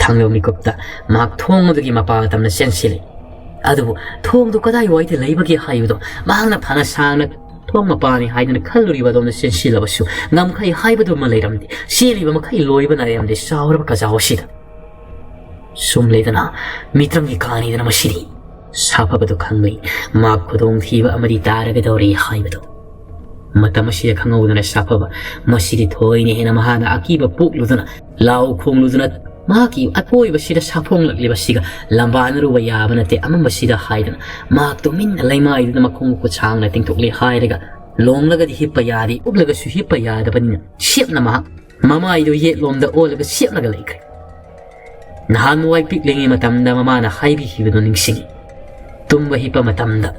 ꯊꯪꯅꯕ ꯃꯤꯀꯨꯞꯇ ꯃꯍꯥꯛ ꯊꯣꯡ ꯑꯗꯨꯒꯤ ꯃꯄꯥ ꯇꯝꯅ ꯆꯦꯟꯁꯤꯜꯂꯤ ꯑꯗꯨꯕꯨ ꯊꯣꯡꯗꯨ ꯀꯗꯥꯏꯋꯥꯏꯗ ꯂꯩꯕꯒꯦ ꯍꯥꯏꯕꯗꯣ ꯃꯍꯥꯛꯅ ꯐꯅ ꯁꯥꯡꯅ ꯊꯣꯡ ꯃꯄꯥꯅꯤ ꯍꯥꯏꯗꯨꯅ ꯈꯜꯂꯨꯔꯤꯕ ꯑꯗꯣꯝꯗ ꯆꯦꯟꯁꯤꯜꯂꯕꯁꯨ ꯉꯝꯈꯩ ꯍꯥꯏꯕꯗꯨꯃ ꯂꯩꯔꯝꯗꯦ ꯆꯦꯜꯂꯤꯕ ꯃꯈꯩ ꯂꯣꯏꯕ ꯅꯥꯏꯔꯝꯗꯦ ꯆꯥꯎꯔꯕ ꯀꯖꯥꯎ ꯑꯁꯤꯗ ꯁꯨꯝ ꯂꯩꯗꯅ ꯃꯤꯇ꯭ꯔꯪꯒꯤ ꯀꯥꯅꯤꯗꯅ ꯃꯁꯤꯗꯤ ꯁꯥꯐꯕꯗꯨ ꯈꯪꯂꯤ ꯃꯍꯥꯛ ꯈꯨꯗꯣꯡꯊꯤꯕ ꯑꯃꯗꯤ ꯇꯥꯔꯒꯗꯧꯔꯦ ꯍꯥꯏꯕꯗꯣ ꯃꯇꯝ ꯑꯁꯤꯗ ꯈꯪꯍꯧꯗꯅ ꯁꯥꯐꯕ ꯃꯁꯤꯗꯤ ꯊꯣꯏꯅ ꯍꯦꯟꯅ ꯃꯍꯥꯛꯅ ꯑꯀꯤꯕ ꯄꯣꯛꯂꯨꯗꯨꯅ ꯂꯥꯎ ꯈꯣꯡꯂꯨꯗꯨꯅ ꯃꯍꯥꯛꯀꯤ ꯑꯀꯣꯏꯕꯁꯤꯗ ꯁꯥꯐꯣꯡꯂꯛꯂꯤꯕꯁꯤꯒ ꯂꯝꯕꯥꯅꯔꯨꯕ ꯌꯥꯕ ꯅꯠꯇꯦ ꯑꯃꯝꯕꯁꯤꯗ ꯍꯥꯏꯗꯅ ꯃꯍꯥꯛ ꯇꯨꯃꯤꯟꯅ ꯂꯩꯃꯥꯏꯗꯨꯅ ꯃꯈꯣꯡ ꯃꯈꯨꯠ ꯁꯥꯡꯅ ꯇꯤꯡꯊꯣꯛꯂꯦ ꯍꯥꯏꯔꯒ ꯂꯣꯡꯂꯒꯗꯤ ꯍꯤꯞꯄ ꯌꯥꯗꯦ ꯎꯞꯂꯒꯁꯨ ꯍꯤꯞꯄ ꯌꯥꯗꯕꯅꯤꯅ ꯁꯦꯞꯅ ꯃꯍꯥꯛ ꯃꯃꯥꯏꯗꯨ ꯌꯦꯠꯂꯣꯝꯗ ꯑꯣꯜꯂꯒ ꯁꯦꯞꯂꯒ ꯂꯩꯈ꯭ꯔꯦ ꯅꯍꯥꯟꯋꯥꯏ ꯄꯤꯛꯂꯤꯉꯩ ꯃꯇꯝꯗ ꯃꯃꯥꯅ ꯍꯥꯏꯕꯤꯈꯤꯕꯗꯨ ꯅꯤꯡꯁꯤꯡꯉꯤ tumba hipa matamda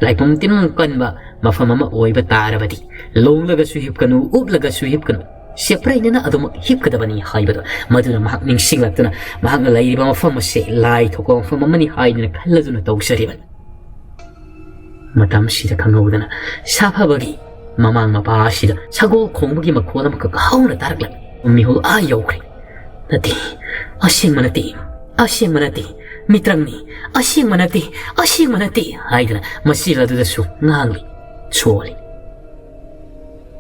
laikpum tinung kanba mafam ama oiba tarabadi longlaga su hipkanu ublaga su hipkanu seprainana adum hipkadabani haibada maduna mahak ningsinglatuna mahak laiba mafam ase lai thoko mafam amani haidina khalladuna tawsariban matam sida khangawdana safabagi mamang mapa sida sagol khongbagi makholam ka hauna tarakla mihol a yawkri nati asing manati mitrangni asing manati haidana masila dudasu nangli choli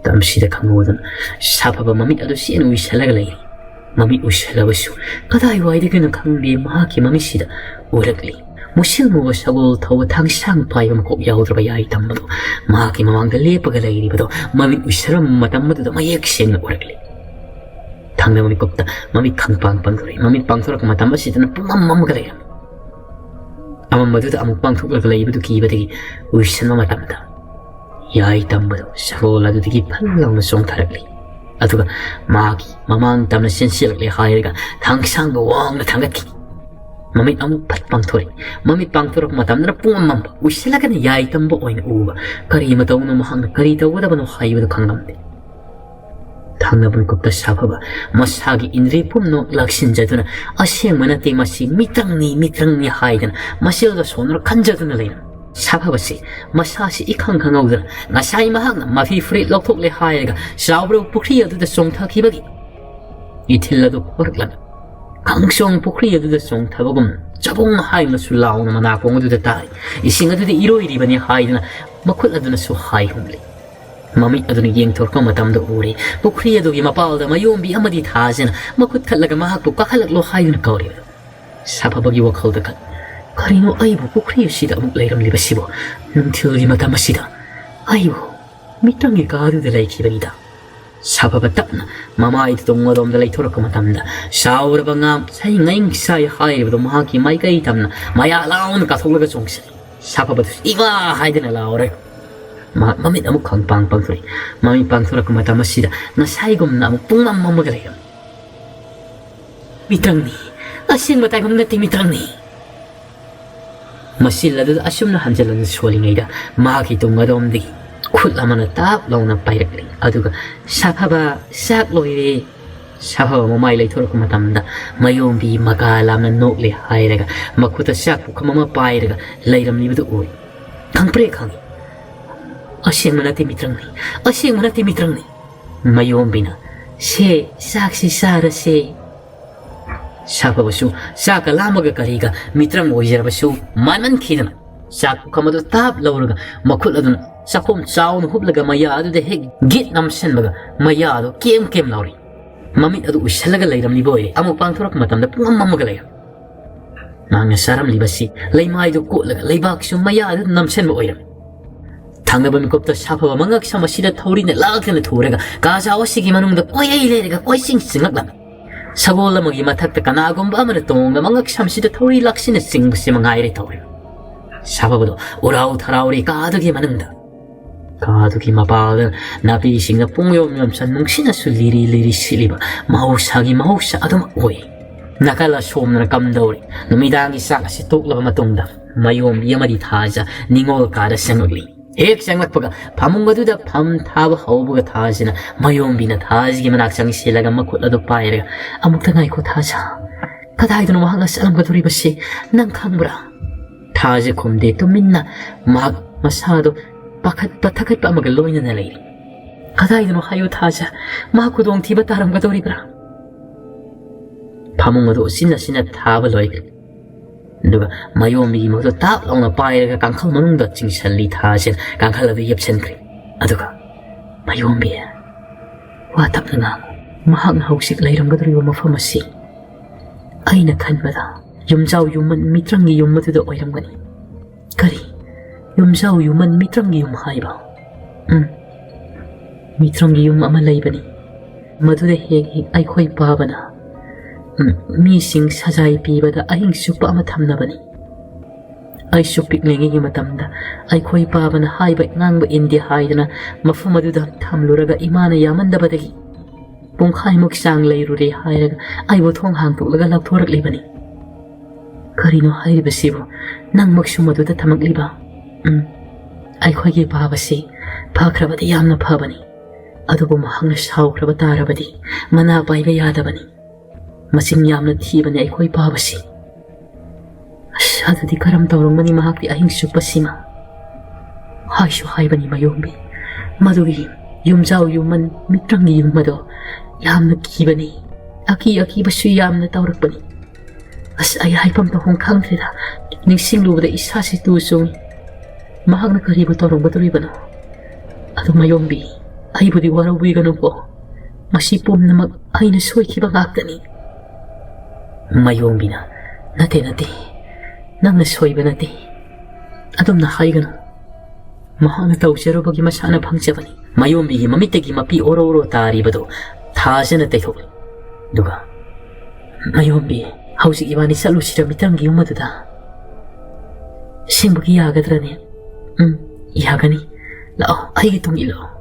tamsida khangawdana safaba mamit adu sin uisalaga lay mamit uisalabasu kadai waidagana khangbe mahaki mamisida urakli musil muwa sagol thawa thangsang paiba makok yawdraba yai tambado mahaki mamangda lepaga lairibado mamit uisaram matamadu mayek sengna urakli thangna mami kopta mami khangpang pangdori mami pangthorak matamba sidana pumam mamga layam amamadu amuk pangthok laibadu kibadagi uisanma matamda yai tambado sagol adudagi phalawna songtharakli aduga magi mamang tamna sensilak le hairaga thangsang ga wangna thangatki mamit amuk pat pangthori mamit pangthorak matamna pumam uisalagana yai tamba oina uba kari matawna mahang kari tawdabano haibadu khangamde thangnaban kopta safaba masagi indri pumno laksin jaduna aseng manate masi mitrangni haidana masilga sonor khanjaduna leina safaba se masasi ikhang khangawdana ngasai mahagna mafi free lokthok le haiga sawbro pukri aduda songthakibagi ithilladu korklana kangsong pukri aduda songthabagum chabong haina sulauna manakong aduda tai ising aduda iroiribani haidana makhut aduna su haihumli mami aduna yeng thorka matamda uri pukri adugi mapalda mayombi amadi thajena makut khallaga mahakpu kakhalaklo haiduna kawri safabagi wakhalda khat ꯀꯔꯤꯅꯣ ꯑꯩꯕꯨ ꯄꯨꯈ꯭ꯔꯤ ꯑꯁꯤꯗ ꯑꯃꯨꯛ ꯂꯩꯔꯝꯂꯤꯕꯁꯤꯕꯨ ꯅꯨꯡꯊꯤꯜꯒꯤ ꯃꯇꯝ ꯑꯁꯤꯗ ꯑꯩꯕꯨ ꯃꯤꯇ꯭ꯔꯪꯒꯤ ꯀꯥꯗꯨꯗ ꯂꯩꯈꯤꯕꯅꯤꯗ ꯁꯥꯐꯕ ꯇꯞꯅ ꯃꯃꯥꯏꯗ ꯇꯨꯡꯂꯣꯝꯗ ꯂꯩꯊꯣꯔꯛꯄ ꯃꯇꯝꯗ ꯁꯥꯎꯔꯕ ꯉꯥꯝ ꯁꯩꯉꯩ ꯁꯥꯏ ꯍꯥꯏꯔꯤꯕꯗꯣ ꯃꯍꯥꯛꯀꯤ ꯃꯥꯏꯀꯩ ꯊꯝꯅ ꯃꯌꯥ ꯂꯥꯎꯅ ꯀꯥꯊꯣꯛꯂꯒ ꯆꯣꯡꯁꯤꯜꯂꯤ ꯁꯥꯐꯕꯗꯨꯁꯨ ꯏꯃꯥ ꯍꯥꯏꯗꯅ ꯂꯥꯎꯔꯒ ꯃꯍꯥꯛ ꯃꯃꯤꯠ ꯑꯃꯨꯛ ꯄꯥꯡꯊꯣꯔꯛꯏ ꯃꯃꯤꯠ ꯄꯥꯡꯊꯣꯔꯛꯄ ꯃꯇꯝ ꯑꯁꯤꯗ ꯉꯁꯥꯏꯒꯨꯝꯅ ꯑꯃꯨꯛ ꯄꯨꯡꯃꯝ ꯃꯝꯃꯒ ꯂꯩꯔꯝꯃꯤ ꯃꯤꯇ꯭ꯔꯪꯅꯤ ꯑꯁꯦꯡꯕ ꯇꯥꯏꯕꯪ ꯅꯠꯇꯦ ꯃꯤꯇ꯭ꯔꯪꯅꯤ ꯃꯁꯤꯜ ꯑꯗꯨꯗ ꯑꯁꯨꯝꯅ ꯍꯟꯖꯤꯜꯂꯒ ꯁꯣꯜꯂꯤꯉꯩꯗ ꯃꯍꯥꯛꯀꯤ ꯇꯨꯡ ꯑꯗꯣꯝꯗꯒꯤ ꯈꯨꯠ ꯑꯃꯅ ꯇꯥꯞ ꯂꯥꯎꯅ ꯄꯥꯏꯔꯛꯂꯤ ꯑꯗꯨꯒ ꯁꯥꯐꯕ ꯆꯥꯛ ꯂꯣꯏꯔꯦ ꯁꯥꯐꯕ ꯃꯃꯥꯏ ꯂꯩꯊꯣꯔꯛꯄ ꯃꯇꯝꯗ ꯃꯌꯣꯝꯕꯤ ꯃꯀꯥ ꯂꯥꯝꯅ ꯅꯣꯛꯂꯦ ꯍꯥꯏꯔꯒ ꯃꯈꯨꯠꯇ ꯆꯥꯛ ꯄꯨꯈꯝ ꯑꯃ ꯄꯥꯏꯔꯒ ꯂꯩꯔꯝꯂꯤꯕꯗꯨ ꯎꯏ ꯈꯪꯄ꯭ꯔꯦ ꯈꯪꯉꯤ ꯑꯁꯦꯡꯕ ꯅꯠꯇꯦ ꯃꯤꯇ꯭ꯔꯪꯅꯤ ꯑꯁꯦꯡꯕ ꯅꯠꯇꯦ ꯃꯤꯇ꯭ꯔꯪꯅꯤ ꯃꯌꯣꯝꯕꯤꯅ ꯁꯦ ꯆꯥꯛꯁꯤ ꯆꯥꯔꯁꯦ ꯁꯥꯐꯕꯁꯨ ꯆꯥꯛꯀ ꯂꯥꯝꯃꯒ ꯀꯔꯤꯒ ꯃꯤꯇ꯭ꯔꯪ ꯑꯣꯏꯖꯔꯕꯁꯨ ꯃꯥꯟꯃꯟꯈꯤꯗꯅ ꯆꯥꯛ ꯄꯨꯈꯝ ꯑꯗꯨ ꯇꯥꯞ ꯂꯧꯔꯒ ꯃꯈꯨꯠ ꯑꯗꯨꯅ ꯆꯥꯛꯈꯣꯝ ꯆꯥꯎꯅ ꯍꯨꯞꯂꯒ ꯃꯌꯥ ꯑꯗꯨꯗ ꯍꯦꯛ ꯒꯤꯠ ꯅꯝꯁꯤꯟꯕꯒ ꯃꯌꯥ ꯑꯗꯨ ꯀꯦꯝ ꯀꯦꯝ ꯂꯥꯎꯔꯤ ꯃꯃꯤꯠ ꯑꯗꯨ ꯎꯏꯁꯜꯂꯒ ꯂꯩꯔꯝꯂꯤꯕ ꯑꯣꯏꯔꯦ ꯑꯃꯨꯛ ꯄꯥꯡꯊꯣꯔꯛꯄ ꯃꯇꯝꯗ ꯄꯨꯡꯃꯝ ꯃꯝꯃꯒ ꯂꯩꯔꯝ ꯃꯍꯥꯛꯅ ꯆꯥꯔꯝꯂꯤꯕꯁꯤ ꯂꯩꯃꯥꯏꯗꯨ ꯀꯣꯠꯂꯒ ꯂꯩꯕꯥꯛꯁꯨ ꯃꯌꯥ ꯑꯗꯨ ꯅꯝꯁꯤꯟꯕ ꯑꯣꯏꯔꯝꯃꯤ ꯊꯪꯅꯕ ꯃꯤꯀꯨꯞꯇ ꯁꯥꯐꯕ ꯃꯉꯛ ꯁꯝ ꯑꯁꯤꯗ ꯊꯧꯔꯤꯅ ꯂꯥꯛꯇꯅ ꯊꯨꯔꯒ ꯀꯥꯖꯥꯎ ꯑꯁꯤꯒꯤ ꯃꯅꯨꯡꯗ ꯀꯣꯏꯔꯩ ꯂꯩꯔꯒ ꯀꯣꯏꯆꯤꯡ ꯆꯤꯡꯂꯛꯂꯝꯃꯤ ꯁꯒꯣꯜ ꯑꯃꯒꯤ ꯃꯊꯛꯇ ꯀꯅꯥꯒꯨꯝꯕ ꯑꯃꯅ ꯇꯣꯡꯅ ꯃꯉꯛ ꯁꯝꯁꯤꯗ ꯊꯧꯔꯤ ꯂꯥꯛꯁꯤꯟꯅ ꯆꯤꯡꯕꯁꯤ ꯃꯉꯥꯏꯔꯦ ꯇꯧꯔꯤ ꯁꯥꯐꯕꯗꯣ ꯎꯔꯥꯎ ꯊꯔꯥꯎꯔꯦ ꯀꯥꯗꯨꯒꯤ ꯃꯅꯨꯡꯗ ꯀꯥꯗꯨꯒꯤ ꯃꯄꯥꯜꯗ ꯅꯥꯄꯤꯁꯤꯡꯅ ꯄꯨꯡꯌꯣꯝ ꯌꯣꯝꯁꯟ ꯅꯨꯡꯁꯤꯅꯁꯨ ꯂꯤꯔꯤ ꯂꯤꯔꯤ ꯁꯤꯠꯂꯤꯕ ꯃꯍꯧꯁꯥꯒꯤ ꯃꯍꯧꯁꯥ ꯑꯗꯨꯃꯛ ꯑꯣꯏ ꯅꯥꯀꯜ ꯑꯁꯣꯝꯗꯅ ꯀꯝꯗꯧꯔꯤ ꯅꯨꯃꯤꯗꯥꯡꯒꯤ ꯆꯥꯛ ꯑꯁꯤ ꯇꯣꯛꯂꯕ ꯃꯇꯨꯡꯗ ꯃꯌꯣꯝꯕꯤ ꯑꯃꯗꯤ ꯊꯥꯖ ꯅꯤꯡꯉꯣꯜ ꯀꯥꯗ ꯆꯪꯂꯛꯂꯤ ꯍꯦꯛ ꯆꯪꯂꯛꯄꯒ ꯐꯃꯨꯡ ꯑꯗꯨꯗ ꯐꯝ ꯊꯥꯕ ꯍꯧꯕꯒ ꯊꯥꯖꯅ ꯃꯌꯣꯝꯕꯤꯅ ꯊꯥꯖꯒꯤ ꯃꯅꯥꯛ ꯆꯪꯁꯤꯜꯂꯒ ꯃꯈꯨꯠ ꯑꯗꯨ ꯄꯥꯏꯔꯒ ꯑꯃꯨꯛꯇ ꯉꯥꯏꯈꯣ ꯊꯥꯖ ꯀꯗꯥꯏꯗꯅꯣ ꯃꯍꯥꯛꯅ ꯆꯠꯂꯝꯒꯗꯧꯔꯤꯕꯁꯤ ꯅꯪ ꯈꯪꯕ꯭ꯔꯥ ꯊꯥꯖ ꯈꯨꯝꯗꯦ ꯇꯨꯃꯤꯟꯅ ꯃꯍꯥꯛ ꯃꯁꯥꯗꯣ ꯄꯥꯈꯠꯄ ꯊꯀꯠꯄ ꯑꯃꯒ ꯂꯣꯏꯅꯅ ꯂꯩꯔꯤ ꯀꯗꯥꯏꯗꯅꯣ ꯍꯥꯏꯌꯨ ꯊꯥꯖ ꯃꯍꯥꯛ ꯈꯨꯗꯣꯡꯊꯤꯕ ꯇꯥꯔꯝꯒꯗꯧꯔꯤꯕ꯭ꯔꯥ ꯐꯃꯨꯡ ꯑꯗꯨ ꯎꯆꯤꯟꯅ ꯊꯥꯕ ꯂꯣꯏꯈ꯭ꯔꯦ ꯑꯗꯨꯒ ꯃꯌꯣꯝꯕꯤꯒꯤ ꯃꯈꯨꯠꯇ ꯇꯥꯞ ꯂꯥꯎꯅ ꯄꯥꯏꯔꯒ ꯀꯥꯡꯈꯜ ꯃꯅꯨꯡꯗ ꯆꯤꯡꯁꯤꯜꯂꯤ ꯊꯥꯖ ꯀꯥꯡꯈꯜ ꯑꯗꯨ ꯌꯦꯞꯁꯤꯟꯈ꯭ꯔꯦ ꯑꯗꯨꯒ ꯃꯌꯣꯝꯕꯤ ꯋꯥ ꯇꯞꯅ ꯉꯥꯡꯉꯨ ꯃꯍꯥꯛꯅ ꯍꯧꯖꯤꯛ ꯂꯩꯔꯝꯒꯗꯧꯔꯤꯕ ꯃꯐꯝ ꯑꯁꯤ ꯑꯩꯅ ꯈꯟꯕꯗ ꯌꯨꯝꯖꯥꯎ ꯌꯨꯝꯃꯟ ꯃꯤꯇ꯭ꯔꯪꯒꯤ ꯌꯨꯝ ꯑꯗꯨꯗ ꯑꯣꯏꯔꯝꯒꯅꯤ ꯀꯔꯤ ꯌꯨꯝꯖꯥꯎ ꯌꯨꯝꯃꯟ ꯃꯤꯇ꯭ꯔꯪꯒꯤ ꯌꯨꯝ ꯍꯥꯏꯕ ꯃꯤꯇ꯭ꯔꯪꯒꯤ ꯌꯨꯝ ꯑꯃ ꯂꯩꯕꯅꯤ ꯃꯗꯨꯗ ꯍꯦꯛ ꯍꯦꯛ ꯑꯩꯈꯣꯏ ꯄꯥꯕꯅ ꯃꯤꯁꯤꯡ ꯁꯖꯥꯏ ꯄꯤꯕꯗ ꯑꯍꯤꯡ ꯆꯨꯞꯄ ꯑꯃ ꯊꯝꯅꯕꯅꯤ ꯑꯩꯁꯨ ꯄꯤꯛꯂꯤꯉꯩꯒꯤ ꯃꯇꯝꯗ ꯑꯩꯈꯣꯏ ꯄꯥꯕꯅ ꯍꯥꯏꯕ ꯉꯥꯡꯕ ꯏꯟꯗꯦ ꯍꯥꯏꯗꯅ ꯃꯐꯝ ꯑꯗꯨꯗ ꯊꯝꯂꯨꯔꯒ ꯏꯃꯥꯅ ꯌꯥꯝꯃꯟꯗꯕꯗꯒꯤ ꯄꯨꯡꯈꯥꯏꯃꯨꯛ ꯆꯥꯡ ꯂꯩꯔꯨꯔꯦ ꯍꯥꯏꯔꯒ ꯑꯩꯕꯨ ꯊꯣꯡ ꯍꯥꯡꯗꯣꯛꯂꯒ ꯂꯧꯊꯣꯔꯛꯂꯤꯕꯅꯤ ꯀꯔꯤꯅꯣ ꯍꯥꯏꯔꯤꯕꯁꯤꯕꯨ ꯅꯪꯃꯛꯁꯨ ꯃꯗꯨꯗ ꯊꯝꯃꯛꯂꯤꯕ ꯑꯩꯈꯣꯏꯒꯤ ꯄꯥꯕꯁꯤ ꯐꯈ꯭ꯔꯕꯗꯤ ꯌꯥꯝꯅ ꯐꯕꯅꯤ ꯑꯗꯨꯕꯨ ꯃꯍꯥꯛꯅ ꯁꯥꯎꯈ꯭ꯔꯕ ꯇꯥꯔꯕꯗꯤ ꯃꯅꯥ ꯄꯥꯏꯕ ꯌꯥꯗꯕꯅꯤ ꯃꯆꯤꯟ ꯌꯥꯝꯅ ꯊꯤꯕꯅꯤ ꯑꯩꯈꯣꯏ ꯄꯥꯕꯁꯤ ꯑꯁ ꯑꯗꯨꯗꯤ ꯀꯔꯝ ꯇꯧꯔꯝꯒꯅꯤ ꯃꯍꯥꯛꯀꯤ ꯑꯍꯤꯡ ꯆꯨꯞꯄꯁꯤꯃ ꯍꯥꯏꯁꯨ ꯍꯥꯏꯕꯅꯤ ꯃꯌꯣꯝꯕꯤ ꯃꯗꯨꯒꯤ ꯌꯨꯝꯖꯥꯎ ꯌꯨꯝꯃꯟ ꯃꯤꯇ꯭ꯔꯪꯒꯤ ꯌꯨꯝ ꯑꯗꯣ ꯌꯥꯝꯅ ꯀꯤꯕꯅꯤ ꯑꯀꯤꯕꯁꯨ ꯌꯥꯝꯅ ꯇꯧꯔꯛꯄꯅꯤ ꯑꯁ ꯑꯩ ꯍꯥꯏꯐꯝ ꯇꯧꯐꯝ ꯈꯪꯗ꯭ꯔꯦꯗ ꯅꯤꯡꯁꯤꯡꯂꯨꯕꯗ ꯏꯁꯥꯁꯤ ꯇꯨ ꯆꯣꯡꯉꯤ ꯃꯍꯥꯛꯅ ꯀꯔꯤꯕꯨ ꯇꯧꯔꯝꯒꯗꯧꯔꯤꯕꯅꯣ ꯑꯗꯨ ꯃꯌꯣꯝꯕꯤ ꯑꯩꯕꯨꯗꯤ ꯋꯥꯔꯧꯕꯤꯒꯅꯨꯀꯣ ꯃꯁꯤ ꯄꯨꯝꯅꯃꯛ ꯑꯩꯅ ꯁꯣꯏꯈꯤꯕ ꯉꯥꯛꯇꯅꯤ ꯃꯌꯣꯝꯕꯤꯅ ꯅꯠꯇꯦ ꯅꯪꯅ ꯁꯣꯏꯕ ꯅꯠꯇꯦ ꯑꯗꯨꯝꯅ ꯍꯥꯏꯒꯅꯨ ꯃꯍꯥꯛꯅ ꯇꯧꯖꯔꯨꯕꯒꯤ ꯃꯁꯥꯅ ꯐꯪꯖꯕꯅꯤ ꯃꯌꯣꯝꯕꯤꯒꯤ ꯃꯃꯤꯠꯇꯒꯤ ꯃꯄꯤ ꯑꯣꯔꯣ ꯑꯣꯔꯣ ꯇꯥꯔꯤꯕꯗꯣ ꯊꯥꯖꯅ ꯇꯩꯊꯣꯛꯂꯤ ꯑꯗꯨꯒ ꯃꯌꯣꯝꯕꯤ ꯍꯧꯖꯤꯛ ꯏꯕꯥꯅꯤ ꯆꯠꯂꯨꯁꯤꯔ ꯃꯤꯇ꯭ꯔꯪꯒꯤ ꯌꯨꯝ ꯑꯗꯨꯗ ꯑꯁꯦꯡꯕꯒꯤ ꯌꯥꯒꯗ꯭ꯔꯅꯦ ꯌꯥꯒꯅꯤ ꯂꯥꯛꯑꯣ ꯑꯩꯒꯤ ꯇꯨꯡ ꯏꯜꯂꯛꯑꯣ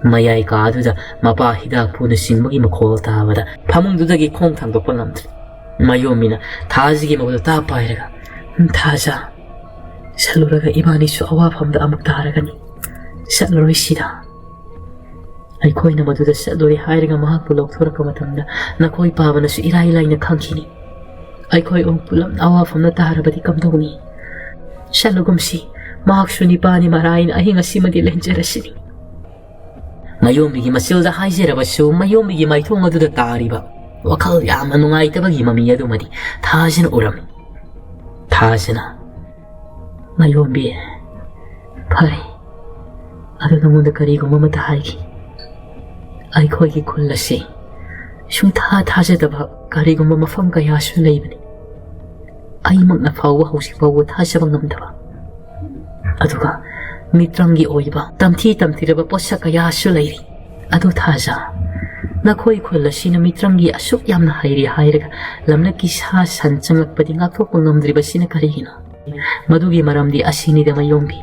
ꯃꯌꯥꯏ ꯀꯥꯗꯨꯗ ꯃꯄꯥ ꯍꯤꯗꯥꯛ ꯄꯨꯅ ꯆꯤꯡꯕꯒꯤ ꯃꯈꯣꯜ ꯇꯥꯕꯗ ꯐꯃꯨꯡꯗꯨꯗꯒꯤ ꯈꯣꯡ ꯊꯥꯡꯗꯣꯛꯄ ꯉꯝꯗ꯭ꯔꯦ ꯃꯌꯣꯝꯕꯤꯅ ꯊꯥꯖꯒꯤ ꯃꯈꯨꯠꯇ ꯇꯥꯞ ꯄꯥꯏꯔꯒ ꯊꯥꯖ ꯆꯠꯂꯨꯔꯒ ꯏꯕꯥꯅꯤꯁꯨ ꯑꯋꯥꯐꯝꯗ ꯑꯃꯨꯛ ꯇꯥꯔꯒꯅꯤ ꯆꯠꯂꯔꯣꯏ ꯁꯤꯗ ꯑꯩꯈꯣꯏꯅ ꯃꯗꯨꯗ ꯆꯠꯂꯣꯏ ꯍꯥꯏꯔꯒ ꯃꯍꯥꯛꯄꯨ ꯂꯧꯊꯣꯔꯛꯄ ꯃꯇꯝꯗ ꯅꯈꯣꯏ ꯄꯥꯕꯅꯁꯨ ꯏꯔꯥꯏ ꯂꯥꯏꯅ ꯈꯪꯈꯤꯅꯤ ꯑꯩꯈꯣꯏ ꯑꯃꯨꯛ ꯄꯨꯂꯞ ꯑꯋꯥꯐꯝꯗ ꯇꯥꯔꯕꯗꯤ ꯀꯝꯗꯧꯅꯤ ꯆꯠꯂꯒꯨꯝꯁꯤ ꯃꯍꯥꯛꯁꯨ ꯅꯤꯄꯥꯅꯤ ꯃꯔꯥꯏꯅ ꯑꯍꯤꯡ ꯑꯁꯤꯃꯗꯤ ꯂꯦꯟꯖꯔꯁꯤꯅꯤ ꯃꯌꯣꯝꯕꯤꯒꯤ ꯃꯆꯤꯜꯗ ꯍꯥꯏꯖꯔꯕꯁꯨ ꯃꯌꯣꯝꯕꯤꯒꯤ ꯃꯥꯏꯊꯣꯡ ꯑꯗꯨꯗ ꯇꯥꯔꯤꯕ ꯋꯥꯈꯜ ꯌꯥꯝꯅ ꯅꯨꯡꯉꯥꯏꯇꯕꯒꯤ ꯃꯃꯤ ꯑꯗꯨꯃꯗꯤ ꯊꯥꯖꯅ ꯎꯔꯝꯃꯤ ꯊꯥꯖꯅ ꯃꯌꯣꯝꯕꯤ ꯐꯔꯦ ꯑꯗꯨ ꯅꯉꯣꯟꯗ ꯀꯔꯤꯒꯨꯝꯕ ꯑꯃꯇ ꯍꯥꯏꯈꯤ ꯑꯩꯈꯣꯏꯒꯤ ꯈꯨꯜ ꯑꯁꯤ ꯁꯨꯡꯊꯥ ꯊꯥꯖꯗꯕ ꯀꯔꯤꯒꯨꯝꯕ ꯃꯐꯝ ꯀꯌꯥꯁꯨ ꯂꯩꯕꯅꯤ ꯑꯩꯃꯛꯅ ꯐꯥꯎꯕ ꯍꯧꯖꯤꯛ ꯐꯥꯎꯕ ꯊꯥꯖꯕ ꯉꯝꯗꯕ ꯑꯗꯨꯒ ꯃꯤꯇ꯭ꯔꯪꯒꯤ ꯑꯣꯏꯕ ꯇꯝꯊꯤ ꯇꯝꯊꯤꯔꯕ ꯄꯣꯠꯁꯛ ꯀꯌꯥꯁꯨ ꯂꯩꯔꯤ ꯑꯗꯨ ꯊꯥꯖ ꯅꯈꯣꯏ ꯈꯨꯜ ꯑꯁꯤꯅ ꯃꯤꯇ꯭ꯔꯪꯒꯤ ꯑꯁꯨꯛ ꯌꯥꯝꯅ ꯍꯩꯔꯤ ꯍꯥꯏꯔꯒ ꯂꯝꯂꯛꯀꯤ ꯁꯥ ꯁꯟ ꯆꯪꯂꯛꯄꯗꯤ ꯉꯥꯛꯊꯣꯛꯄ ꯉꯝꯗ꯭ꯔꯤꯕꯁꯤꯅ ꯀꯔꯤꯒꯤꯅꯣ ꯃꯗꯨꯒꯤ ꯃꯔꯝꯗꯤ ꯑꯁꯤꯅꯤꯗ ꯃꯌꯣꯝꯕꯤ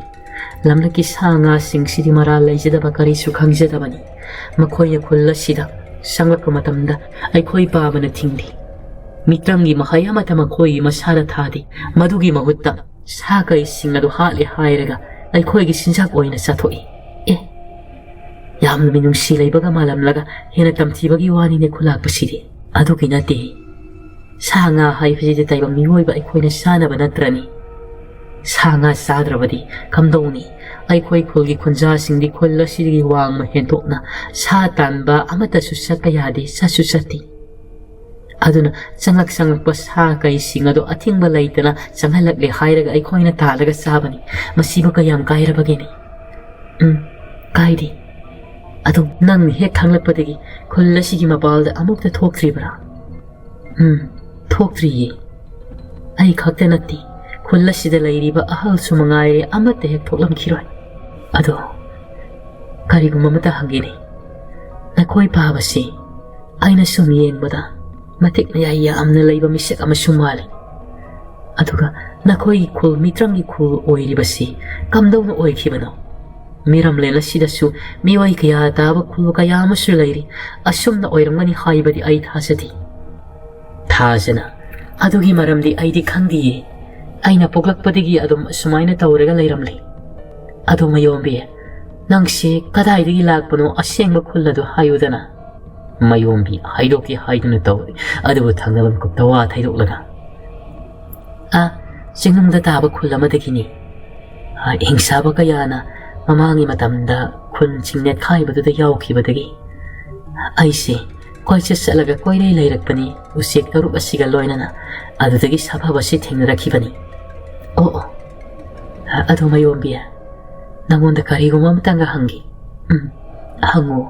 ꯂꯝꯂꯛꯀꯤ ꯁꯥ ꯉꯥꯁꯤꯡꯁꯤꯗꯤ ꯃꯔꯥꯜ ꯂꯩꯖꯗꯕ ꯀꯔꯤꯁꯨ ꯈꯪꯖꯗꯕꯅꯤ ꯃꯈꯣꯏꯅ ꯈꯨꯜ ꯑꯁꯤꯗ ꯆꯪꯂꯛꯄ ꯃꯇꯝꯗ ꯑꯩꯈꯣꯏ ꯄꯥꯕꯅ ꯊꯤꯡꯗꯦ ꯃꯤꯇ꯭ꯔꯪꯒꯤ ꯃꯍꯩ ꯑꯃꯠꯇ ꯃꯈꯣꯏꯒꯤ ꯃꯁꯥꯗ ꯊꯥꯗꯦ ꯃꯗꯨꯒꯤ ꯃꯍꯨꯠꯇ ꯁꯥ ꯀꯩꯁꯤꯡ ꯑꯗꯨ ꯍꯥꯠꯂꯦ ꯍꯥꯏꯔꯒ ꯑꯩꯈꯣꯏꯒꯤ ꯆꯤꯟꯖꯥꯛ ꯑꯣꯏꯅ ꯆꯥꯊꯣꯛꯏ ꯌꯥꯝꯅ ꯃꯤꯅꯨꯡꯁꯤ ꯂꯩꯕꯒ ꯃꯥꯜꯂꯝꯂꯒ ꯍꯦꯟꯅ ꯇꯝꯊꯤꯕꯒꯤ ꯋꯥꯅꯤꯅꯦ ꯈꯨꯜꯂꯥꯛꯄꯁꯤꯗꯤ ꯑꯗꯨꯒꯤ ꯅꯠꯇꯦ ꯁꯥ ꯉꯥ ꯍꯥꯏꯕꯁꯤꯗꯤ ꯇꯥꯏꯕꯪ ꯃꯤꯑꯣꯏꯕ ꯑꯩꯈꯣꯏꯅ ꯆꯥꯅꯕ ꯅꯠꯇ꯭ꯔꯅꯤ ꯁꯥ ꯉꯥ ꯆꯥꯗ꯭ꯔꯕꯗꯤ ꯀꯝꯗꯧꯅꯤ ꯑꯩꯈꯣꯏ ꯈꯨꯜꯒꯤ ꯈꯨꯟꯖꯥꯁꯤꯡꯗꯤ ꯈꯨꯜ ꯑꯁꯤꯗꯒꯤ ꯋꯥꯡꯃ ꯍꯦꯟꯗꯣꯛꯅ ꯁꯥ ꯇꯥꯟꯕ ꯑꯃꯠꯇꯁꯨ ꯆꯠꯄ ꯌꯥꯗꯦ ꯆꯠꯁꯨ ꯆꯠꯇꯦ ꯑꯗꯨꯅ ꯆꯪꯂꯛꯄ ꯁꯥ ꯀꯩꯁꯤꯡ ꯑꯗꯨ ꯑꯊꯤꯡꯕ ꯂꯩꯇꯅ ꯆꯪꯍꯜꯂꯛꯂꯦ ꯍꯥꯏꯔꯒ ꯑꯩꯈꯣꯏꯅ ꯇꯥꯜꯂꯒ ꯆꯥꯕꯅꯤ ꯃꯁꯤꯕꯨ ꯀꯌꯥꯝ ꯀꯥꯏꯔꯕꯒꯦꯅꯤ ꯀꯥꯏꯗꯦ ꯑꯗꯨ ꯅꯪꯅ ꯍꯦꯛ ꯈꯪꯂꯛꯄꯗꯒꯤ ꯈꯨꯜ ꯑꯁꯤꯒꯤ ꯃꯄꯥꯜꯗ ꯑꯃꯨꯛꯇ ꯊꯣꯛꯇ꯭ꯔꯤꯕ꯭ꯔꯥ ꯊꯣꯛꯇ꯭ꯔꯤꯌꯦ ꯑꯩ ꯈꯛꯇ ꯅꯠꯇꯦ ꯈꯨꯜ ꯑꯁꯤꯗ ꯂꯩꯔꯤꯕ ꯑꯍꯜꯁꯨ ꯃꯉꯥꯏꯔꯦ ꯑꯃꯠꯇ ꯍꯦꯛ ꯊꯣꯛꯂꯝꯈꯤꯔꯣꯏ ꯑꯗꯣ ꯀꯔꯤꯒꯨꯝꯕ ꯑꯃꯇ ꯍꯪꯒꯦꯅꯦ ꯅꯈꯣꯏ ꯄꯥꯕꯁꯤ ꯑꯩꯅ ꯁꯨꯝ ꯌꯦꯡꯕꯗ ꯃꯇꯤꯛ ꯃꯌꯥꯏ ꯌꯥꯝꯅ ꯂꯩꯕ ꯃꯤꯁꯛ ꯑꯃꯁꯨ ꯃꯥꯜꯂꯤ ꯑꯗꯨꯒ ꯅꯈꯣꯏꯒꯤ ꯈꯨꯜ ꯃꯤꯇ꯭ꯔꯪꯒꯤ ꯈꯨꯜ ꯑꯣꯏꯔꯤꯕꯁꯤ ꯀꯝꯗꯧꯅ ꯑꯣꯏꯈꯤꯕꯅꯣ ꯃꯤꯔꯝꯂꯦꯟ ꯑꯁꯤꯗꯁꯨ ꯃꯤꯑꯣꯏ ꯀꯌꯥ ꯇꯥꯕ ꯈꯨꯜ ꯀꯌꯥ ꯑꯃꯁꯨ ꯂꯩꯔꯤ ꯑꯁꯨꯝꯅ ꯑꯣꯏꯔꯝꯒꯅꯤ ꯍꯥꯏꯕꯗꯤ ꯑꯩ ꯊꯥꯖꯗꯦ ꯊꯥꯖꯅ ꯑꯗꯨꯒꯤ ꯃꯔꯝꯗꯤ ꯑꯩꯗꯤ ꯈꯪꯗꯤꯌꯦ ꯑꯩꯅ ꯄꯣꯛꯂꯛꯄꯗꯒꯤ ꯑꯗꯨꯝ ꯑꯁꯨꯃꯥꯏꯅ ꯇꯧꯔꯒ ꯂꯩꯔꯝꯂꯦ ꯑꯗꯣ ꯃꯌꯣꯝꯕꯤ ꯅꯪꯁꯤ ꯀꯗꯥꯏꯗꯒꯤ ꯂꯥꯛꯄꯅꯣ ꯑꯁꯦꯡꯕ ꯈꯨꯜ ꯑꯗꯨ ꯍꯥꯏꯌꯨꯗꯅ ꯃꯌꯣꯝꯕꯤ ꯍꯥꯏꯗꯣꯛꯀꯦ ꯍꯥꯏꯗꯨꯅ ꯇꯧꯔꯤ ꯑꯗꯨꯕꯨ ꯊꯪꯅꯕ ꯃꯤꯀꯨꯞꯇ ꯋꯥ ꯊꯩꯗꯣꯛꯂꯒ ꯆꯤꯡꯅꯨꯡꯗ ꯇꯥꯕ ꯈꯨꯜ ꯑꯃꯗꯒꯤꯅꯤ ꯍꯤꯡꯁꯥꯕ ꯀꯌꯥꯅ ꯃꯃꯥꯡꯒꯤ ꯃꯇꯝꯗ ꯈꯨꯟ ꯆꯤꯡꯅꯦꯠꯈꯥꯏꯕꯗꯨꯗ ꯌꯥꯎꯈꯤꯕꯗꯒꯤ ꯑꯩꯁꯦ ꯀꯣꯏꯆꯠ ꯆꯠꯂꯒ ꯀꯣꯏꯂꯩ ꯂꯩꯔꯛꯄꯅꯤ ꯎꯆꯦꯛ ꯇꯔꯨꯛ ꯑꯁꯤꯒ ꯂꯣꯏꯅꯅ ꯑꯗꯨꯗꯒꯤ ꯁꯥꯐꯕꯁꯤ ꯊꯦꯡꯅꯔꯛꯈꯤꯕꯅꯤ ꯑꯗꯨ ꯃꯌꯣꯝꯕꯤ ꯅꯪꯉꯣꯟꯗ ꯀꯔꯤꯒꯨꯝꯕ ꯑꯃꯇꯪꯒ ꯍꯪꯒꯦ ꯍꯪꯉꯨ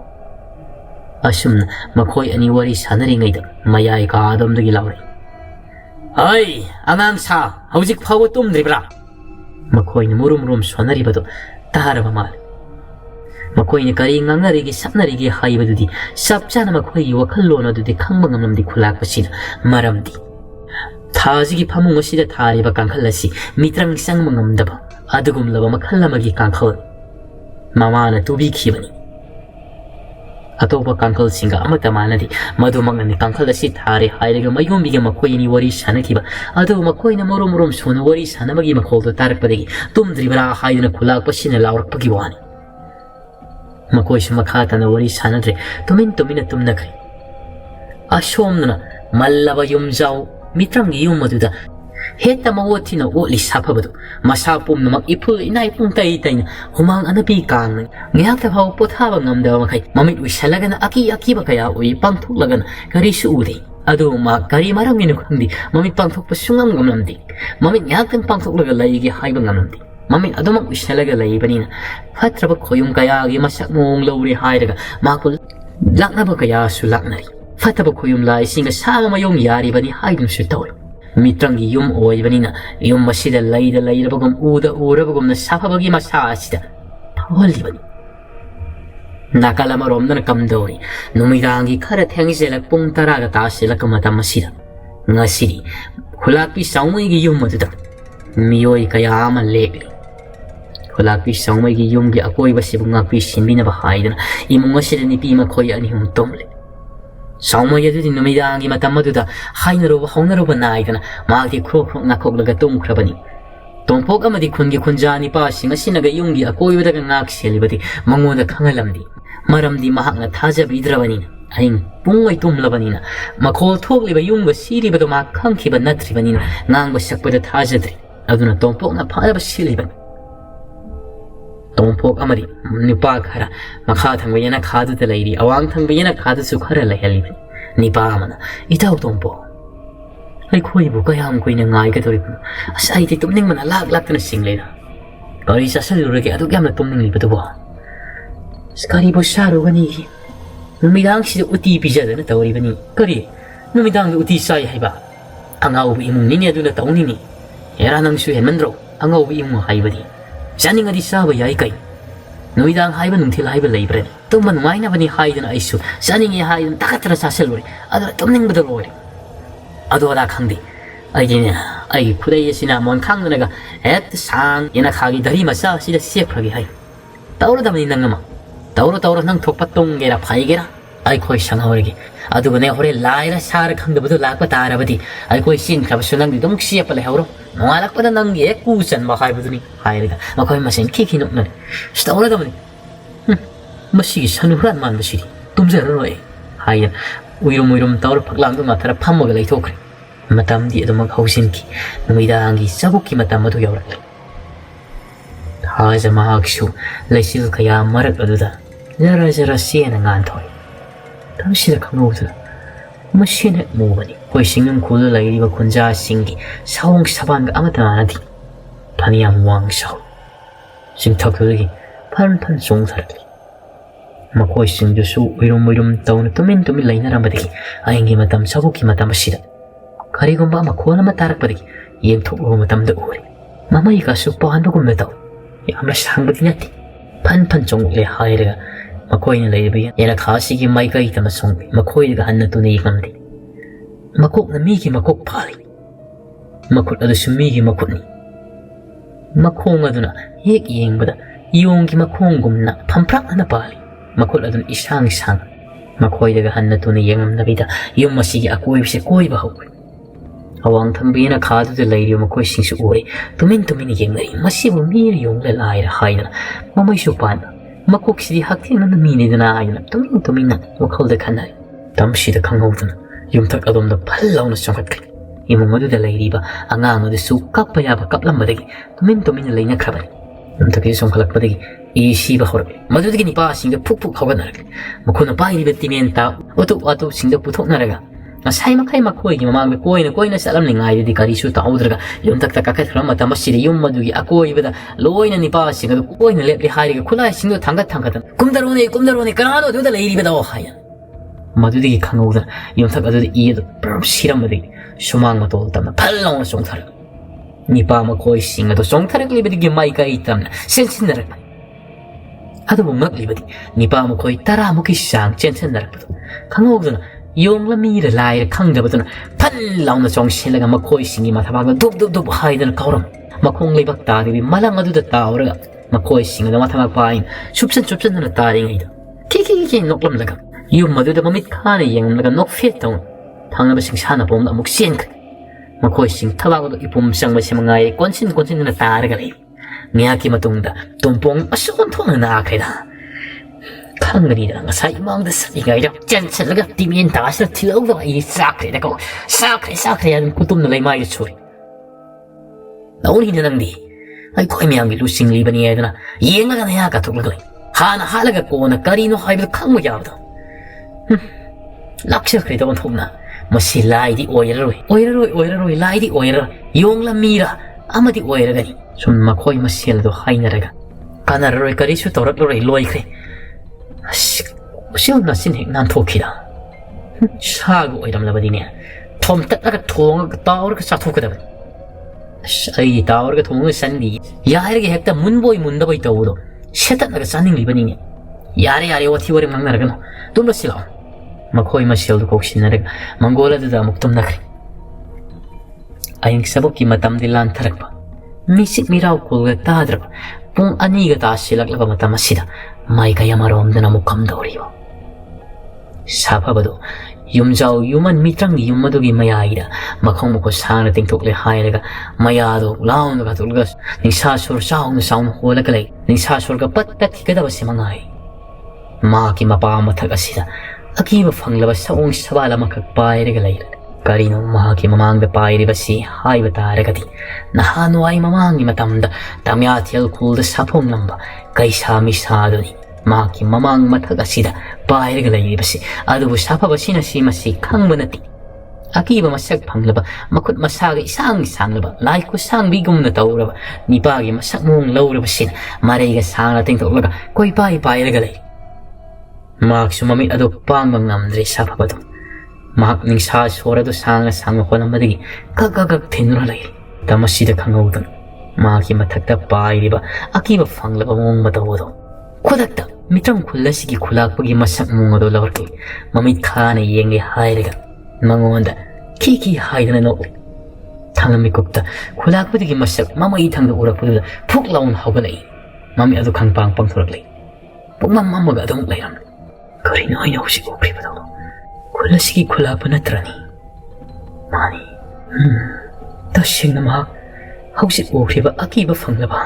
ꯑꯁꯨꯝꯅ ꯃꯈꯣꯏ ꯑꯅꯤ ꯋꯥꯔꯤ ꯁꯥꯟꯅꯔꯤꯉꯩꯗ ꯃꯌꯥꯏ ꯀꯥꯗꯣꯝꯗꯒꯤ ꯂꯥꯎꯔꯛꯏ ꯑꯩ ꯑꯉꯥꯡ ꯁꯥ ꯍꯧꯖꯤꯛ ꯐꯥꯎꯕ ꯇꯨꯝꯗ꯭ꯔꯤꯕ꯭ꯔꯥ ꯃꯈꯣꯏꯅ ꯃꯨꯔꯨꯝ ꯃꯨꯔꯨꯝ ꯁꯣꯟꯅꯔꯤꯕꯗꯨ ꯇꯥꯔꯕ ꯃꯥꯜꯂꯤ ꯃꯈꯣꯏꯅ ꯀꯔꯤ ꯉꯥꯡꯅꯔꯤꯒꯦ ꯁꯛꯅꯔꯤꯒꯦ ꯍꯥꯏꯕꯗꯨꯗꯤ ꯆꯞ ꯆꯥꯅ ꯃꯈꯣꯏꯒꯤ ꯋꯥꯈꯜꯂꯣꯟ ꯑꯗꯨꯗꯤ ꯈꯪꯕ ꯉꯝꯂꯝꯗꯦ ꯈꯨꯜꯂꯥꯛꯄꯁꯤꯗ ꯃꯔꯝꯗꯤ ꯊꯥꯁꯤꯒꯤ ꯐꯃꯨꯡ ꯑꯁꯤꯗ ꯊꯥꯔꯤꯕ ꯀꯥꯡꯈꯜ ꯑꯁꯤ ꯃꯤꯇ꯭ꯔꯪ ꯆꯪꯕ ꯉꯝꯗꯕ ꯑꯗꯨꯒꯨꯝꯂꯕ ꯃꯈꯜ ꯑꯃꯒꯤ ꯀꯥꯡꯈꯜ ꯃꯃꯥꯅ ꯇꯨꯕꯤꯈꯤꯕꯅꯤ ꯑꯇꯣꯞꯄ ꯀꯥꯡꯈꯜꯁꯤꯡꯒ ꯑꯃꯠꯇ ꯃꯥꯟꯅꯗꯦ ꯃꯗꯨꯃꯛꯅꯅꯤ ꯀꯥꯡꯈꯜ ꯑꯁꯤ ꯊꯥꯔꯦ ꯍꯥꯏꯔꯒ ꯃꯌꯣꯝꯕꯤꯒ ꯃꯈꯣꯏ ꯑꯅꯤ ꯋꯥꯔꯤ ꯁꯥꯟꯅꯈꯤꯕ ꯑꯗꯨꯕꯨ ꯃꯈꯣꯏꯅ ꯃꯔꯨꯝ ꯃꯔꯨꯝ ꯁꯣꯟꯅ ꯋꯥꯔꯤ ꯁꯥꯟꯅꯕꯒꯤ ꯃꯈꯣꯜꯗꯨ ꯇꯥꯔꯛꯄꯗꯒꯤ ꯇꯨꯝꯗ꯭ꯔꯤꯕ꯭ꯔꯥ ꯍꯥꯏꯗꯨꯅ ꯈꯨꯜꯂꯥꯛꯄꯁꯤꯅ ꯂꯥꯎꯔꯛꯄꯒꯤ ꯋꯥꯅꯤ ꯃꯈꯣꯏꯁꯨ ꯃꯈꯥ ꯇꯥꯅ ꯋꯥꯔꯤ ꯁꯥꯟꯅꯗ꯭ꯔꯦ ꯇꯨꯃꯤꯟꯅ ꯇꯨꯝꯅꯈ꯭ꯔꯦ ꯑꯁꯣꯝꯗꯅ ꯃꯜꯂꯕ ꯌꯨꯝꯖꯥꯎ ꯃꯤꯇ꯭ꯔꯪꯒꯤ ꯌꯨꯝ ꯑꯗꯨꯗ ꯍꯦꯛꯇ ꯃꯋꯣꯠ ꯊꯤꯅ ꯑꯣꯠꯂꯤ ꯁꯥꯐꯕꯗꯨ ꯃꯁꯥ ꯄꯨꯝꯅꯃꯛ ꯏꯐꯨꯜ ꯏꯅꯥꯏ ꯄꯨꯡꯇꯩ ꯇꯩꯅ ꯍꯨꯃꯥꯡ ꯑꯅꯞꯄꯤ ꯀꯥꯡꯅ ꯉꯥꯏꯍꯥꯛꯇ ꯐꯥꯎꯕ ꯄꯣꯊꯥꯕ ꯉꯝꯗꯕ ꯃꯈꯩ ꯃꯃꯤꯠ ꯎꯏꯁꯜꯂꯒꯅ ꯑꯀꯤꯕ ꯀꯌꯥ ꯎꯏ ꯄꯥꯡꯊꯣꯛꯂꯒꯅ ꯀꯔꯤꯁꯨ ꯎꯗꯦ ꯑꯗꯨꯕꯨ ꯃꯥ ꯀꯔꯤ ꯃꯔꯝꯒꯤꯅꯣ ꯈꯪꯗꯦ ꯃꯃꯤꯠ ꯄꯥꯡꯊꯣꯛꯄ ꯁꯨꯡꯉꯝ ꯉꯝꯂꯝꯗꯦ ꯃꯃꯤꯠ ꯉꯥꯏꯍꯥꯛꯇꯪ ꯄꯥꯡꯊꯣꯛꯂꯒ ꯂꯩꯒꯦ ꯍꯥꯏꯕ ꯉꯝꯂꯝꯗꯦ ꯃꯃꯤꯠ ꯑꯗꯨꯃꯛ ꯎꯏꯁꯜꯂꯒ ꯂꯩꯕꯅꯤꯅ ꯐꯠꯇ꯭ꯔꯕ ꯈꯣꯌꯨꯝ ꯀꯌꯥꯒꯤ ꯃꯁꯛ ꯃꯑꯣꯡ ꯂꯧꯔꯦ ꯍꯥꯏꯔꯒ ꯃꯍꯥꯛꯄꯨ ꯂꯥꯛꯅꯕ ꯀꯌꯥꯁꯨ ꯂꯥꯛꯅꯔꯤ ꯐꯠꯇꯕ ꯈꯣꯌꯨꯝ ꯂꯥꯏꯁꯤꯡꯒ ꯁꯥꯕ ꯃꯌꯣꯡ ꯌꯥꯔꯤꯕꯅꯤ ꯍꯥꯏꯗꯨꯅꯁꯨ ꯇꯧꯔꯤ ꯃꯤꯇ꯭ꯔꯪꯒꯤ ꯌꯨꯝ ꯑꯣꯏꯕꯅꯤꯅ ꯌꯨꯝ ꯑꯁꯤꯗ ꯂꯩꯗ ꯂꯩꯔꯕꯒꯨꯝ ꯎꯗ ꯎꯔꯕꯒꯨꯝꯅ ꯁꯥꯐꯕꯒꯤ ꯃꯁꯥ ꯑꯁꯤꯗ ꯐꯥꯎꯍꯜꯂꯤꯕꯅꯤ ꯅꯥꯀꯜ ꯑꯃꯔꯣꯝꯗꯅ ꯀꯝꯗꯧꯔꯤ ꯅꯨꯃꯤꯗꯥꯡꯒꯤ ꯈꯔ ꯊꯦꯡꯖꯤꯜꯂꯛ ꯄꯨꯡ 10ꯒ ꯇꯥꯁꯤꯜꯂꯛꯄ ꯃꯇꯝ ꯑꯁꯤꯗ ꯉꯁꯤꯗꯤ ꯈꯨꯜꯂꯥꯛꯄꯤ ꯆꯥꯎꯃꯩꯒꯤ ꯌꯨꯝ ꯑꯗꯨꯗ ꯃꯤꯑꯣꯏ ꯀꯌా ꯑꯃ ꯂꯦꯛꯂꯤ ꯈꯨꯜꯂꯥꯛꯄꯤ ꯆꯥꯎꯃꯩꯒꯤ ꯌꯨꯝꯒꯤ ꯑꯀꯣꯏꯕꯁꯤꯕꯨ ꯉꯥꯛꯄꯤ ꯁꯦꯟꯕꯤꯅꯕ ꯍꯥꯏꯗꯨꯅ ꯏꯃꯨꯡ ꯑꯁꯤꯗ ꯅꯨꯄꯤ ꯃꯈꯣꯏ ꯑꯅꯤ ꯑꯍꯨꯝ ꯇꯨꯝꯂꯤ ꯆꯥꯎꯃꯩ ꯑꯗꯨꯗꯤ ꯅꯨꯃꯤꯗꯥꯡꯒꯤ ꯃꯇꯝ ꯑꯗꯨꯗ ꯍꯥꯏꯅꯔꯨꯕ ꯍꯧꯅꯔꯨꯕ ꯅꯥꯏꯗꯅ ꯃꯍꯥꯛꯇꯤ ꯈ꯭ꯔꯣꯛ ꯅꯥꯈꯣꯛꯂꯒ ꯇꯨꯝꯈ꯭ꯔꯕꯅꯤ ꯇꯣꯝꯄꯣꯛ ꯑꯃꯗꯤ ꯈꯨꯟꯒꯤ ꯈꯨꯟꯖꯥ ꯅꯤꯄꯥꯁꯤꯡ ꯑꯁꯤꯅꯒ ꯌꯨꯝꯒꯤ ꯑꯀꯣꯏꯕꯗꯒ ꯉꯥꯛ ꯁꯦꯜꯂꯤꯕꯗꯤ ꯃꯉꯣꯟꯗ ꯈꯪꯍꯜꯂꯝꯗꯦ ꯃꯔꯝꯗꯤ ꯃꯍꯥꯛꯅ ꯊꯥꯖꯕꯤꯗ꯭ꯔꯕꯅꯤꯅ ꯑꯍꯤꯡ ꯄꯨꯡꯉꯩ ꯇꯨꯝꯂꯕꯅꯤꯅ ꯃꯈꯣꯜ ꯊꯣꯛꯂꯤꯕ ꯌꯨꯝꯒ ꯁꯤꯔꯤꯕꯗꯣ ꯃꯍꯥꯛ ꯈꯪꯈꯤꯕ ꯅꯠꯇ꯭ꯔꯤꯕꯅꯤꯅ ꯉꯥꯡꯕ ꯁꯛꯄꯗ ꯊꯥꯖꯗ꯭ꯔꯤ ꯑꯗꯨꯅ ꯇꯣꯝꯄꯣꯛꯅ ꯐꯅꯕ ꯁꯤꯜꯂꯤꯕꯅꯤ ꯇꯣꯝꯄꯣꯛ ꯑꯃꯗꯤ ꯅꯨꯄꯥ ꯈꯔ ꯃꯈꯥ ꯊꯪꯕ ꯌꯦꯅꯈꯥꯗꯨꯗ ꯂꯩꯔꯤ ꯑꯋꯥꯡ ꯊꯪꯕ ꯌꯦꯅꯈꯥꯗꯨꯁꯨ ꯈꯔ ꯂꯩꯍꯜꯂꯤꯕꯅꯤ ꯅꯤꯄꯥ ꯑꯃꯅ ꯏꯇꯥꯎ ꯇꯣꯝꯄꯣꯛ ꯑꯩꯈꯣꯏꯕꯨ ꯀꯌꯥꯝ ꯀꯨꯏꯅ ꯉꯥꯏꯒꯗꯧꯔꯤꯕꯅꯣ ꯑꯁ ꯑꯩꯗꯤ ꯇꯨꯝꯅꯤꯡꯕꯅ ꯂꯥꯛꯇꯅ ꯆꯤꯡꯂꯦꯗ ꯀꯔꯤ ꯆꯥꯁꯤꯜꯂꯨꯔꯒꯦ ꯑꯗꯨꯛ ꯌꯥꯝꯅ ꯇꯨꯝꯅꯤꯡꯂꯤꯕꯗꯨꯕꯣ ꯀꯔꯤꯕꯨ ꯆꯥꯔꯨꯒꯅꯤ ꯅꯨꯃꯤꯗꯥꯡꯁꯤꯗ ꯎꯇꯤ ꯄꯤꯖꯗꯅ ꯇꯧꯔꯤꯕꯅꯤ ꯀꯔꯤ ꯅꯨꯃꯤꯗꯥꯡꯗ ꯎꯇꯤ ꯆꯥꯏ ꯍꯥꯏꯕ Angaubi imong nini aduna taunini. Era nang su henmandro. Angaubi imong haibadi. Janingadi saba yai kai. Nuidang haiba nungtil haiba leibre. Tumman maina bani haidan aisu. Janingi haidan takatra saseluri. Adra tumning badalori. Ado ada khangdi. Aigina ai khudai sina mon khangnaga et sang ina khagi dari masa sida sekragi hai. Taura damani nangama. Taura nang thokpatong gera phaigera. Ai khoi sanghawrigi. Adugane hore laira sar khangdabadu lakpa tarabadi. Ai khoi sin khabasu nang dum xiapa le hawro. Ngalakpada nang ye kusan ma haibaduni hairiga. Makhoi masen kiki nokna. Taura damani. Masigi sanuran man basiri. Tumjaroi. Hayan uirum taura phaklang ma thara phammaga leithokre. Matam di adumak hausinki. Numidangi sabukki matam adu yawrak. Haja mahakshu leisil kaya marak aduda. Jara siena nganthoi. Tamsida khangauda. Machine mubani. Hoi singam khul lairiba khunja singi sawong sabanga amata manadi. Paniyam wang saw. Sing thakulgi pan songtharli. Makoi sing dusu uirum tauna tumin lainarambadi. Aingi matam sabukki matam sida. Karigumba makona matarakpadiki yem thoklo matamda uri mama ika supahan bagumna taw yamra sangbati nati pan chong le hairega makoina leibi yana khasi gi mai kai tama song makoi ga hanna tuni kamdi makok na mi gi makok phali makut adu sumi gi makutni makong aduna yek yengbada yong gi makong gumna phamprak na pali makut adun isang makoi ga hanna tuni yengam nabida yum masigi akoi bise koi ba hokoi Awang thambina khadu de lairi makoi singsu ore tumin yengari masibu mir yong le laira haina mamai su pan makok sidi hakti na mini dana aina tumin na wakhal de khanai tamsi de khangawdana yumthak adom da phallauna changkat kai imong adu de lairi ba angang adu su kappa ya ba kaplam badagi tumin leina khabani yumthak ki songkhalak badagi isi ba hor madu de ni pa singa phuk hawganar makona pa iri betimen ta otu singa puthok naraga Asai makai makoi gi mamang koina salam ni ngai di kari su taudra yum tak ka thram ta masiri yum madu gi akoi beda loina ni pa singa koina lepli hari ga khulai singo thanga kumdarone kanado du da leiri beda o haya madu di khangauda yum tak adu i do pram siram bedi sumang ma tol tam pallong song thar ni pa makoi singa do song thar li bedi gi mai kai tam sensin nar adu mak li bedi ni pa makoi tara muki sang chen nar khangauda Yong la mi la lai khang da batuna phan laung na chong sel ga makhoi singi ma thabang dub haidan kauram makhong lebak ta ri malang adu da taura makhoi singa da ma thabak pain chupsan na ta ri ngai da ki noklam laga yum madu da mamit khane yeng laga nok fet taung thang na sing sana pom da muk sen ka makhoi sing thabak do ipum sang ma semangai konsin na ta ra ga le ngia ki matung da tompong ason thong na khai da Kanganida nga sa imang da sabiga ito Diyan laga timin taas na tilaw na kaini sakre na ko Sakre yan kutum na lay mayo suri Nauni na nang di Ay ko ay miyang ilusing liban niya ito na Iyan nga na yaka tuklagoy Hana halaga ko na karino kayo kang magyabdo Laksya krito kong thum na Masi lai di oiraroy lai di oiraroy Yung lamira ama di oira gani Sun makoy masil do hay naraga Kanararoy kariso torak loray loy kre Siyon na sinhik nan thokida Sago ay damlabadi niya Tom tatlaga thonga tawar ka sa thokada Ay tawar ka thonga sandi Yari ka hekta munboy mundaboy tawdo Setat naga saning libani niya Yari wati waring mang naraga no Tumla silaw Makoy masyal do koksin naraga Manggola dada muktum nakri Ayang sabok ki matam dilan tarakpa Misik miraw kulga tadrapa Pung ani ka taas silak laba matamasida May kaya marom na namukam daw riyo. Sapa ba do? Yumzaw yuman mitrang di yumadugi mayaida. Makhong mo ko sana ting tukle hay laga. Mayado, laon na katulgas. Ning sasur saong na saong hula kalay. Ning sasur ka patat hikadawa si mangay. Maki mapamatag asida. Akiba fanglabas saong sabala makagpay regalay. Karino maki mamang da pay ribasi hay batara kati. Nahano ay mamangi matamda. Tamyati al kulda sapong lamba. Kaysa misado ni. Maki mamang matag asida pay regalay ribasi. Adubo sapabasi na si masi kang manati. Akiba masag panglaba. Makut masaga isang laba. Lai ko sang bigong na tauraba. Ni pagi masak mong laurabasin. Marega sang nating taulaga. Koy pay regalay. Mak sumamit ado pang mangamdre sapabado. mahak ningsha sorado sanga sanga holamadi kagagag thinura lai tamasida khangaudan maki mathakta pairiba akiba fanglaba mong matawodo khudakta mitram khullasi gi khulakpagi masak mungado lawarki mamit khana yengi hairega mangonda ki haidana no thangami kokta khulakpagi gi masak mamai thangda urakpuda phuk laun hawgalai mami adu khangpang pangthoraklai pukmam mamaga adum lairam karina aina husi ukribado khullasi gi khulakpa natrani mani tasingna ma hausi ukriba akiba fanglaba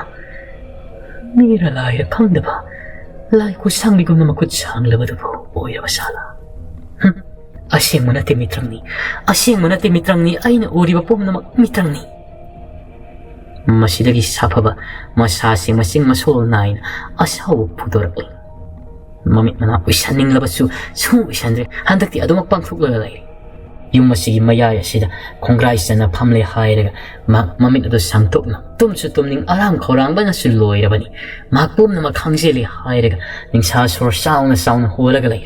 mira laira khangdaba lai ku sangli gumna makut sanglaba du oya basala asing manate mitrangni aina uriba pomna mitrangni masidagi safaba masasi masing masol nain asaw pudorakli mamit mana usaning labasu su usandre handakti adumak pangthukla lai yung masigi mayaya sida congressana phamle hairega mamit adu sangtokna tumsu tumning aram khorang bana suloi rabani makpum na makhangjeli hairega ningsha sor sauna holaga lai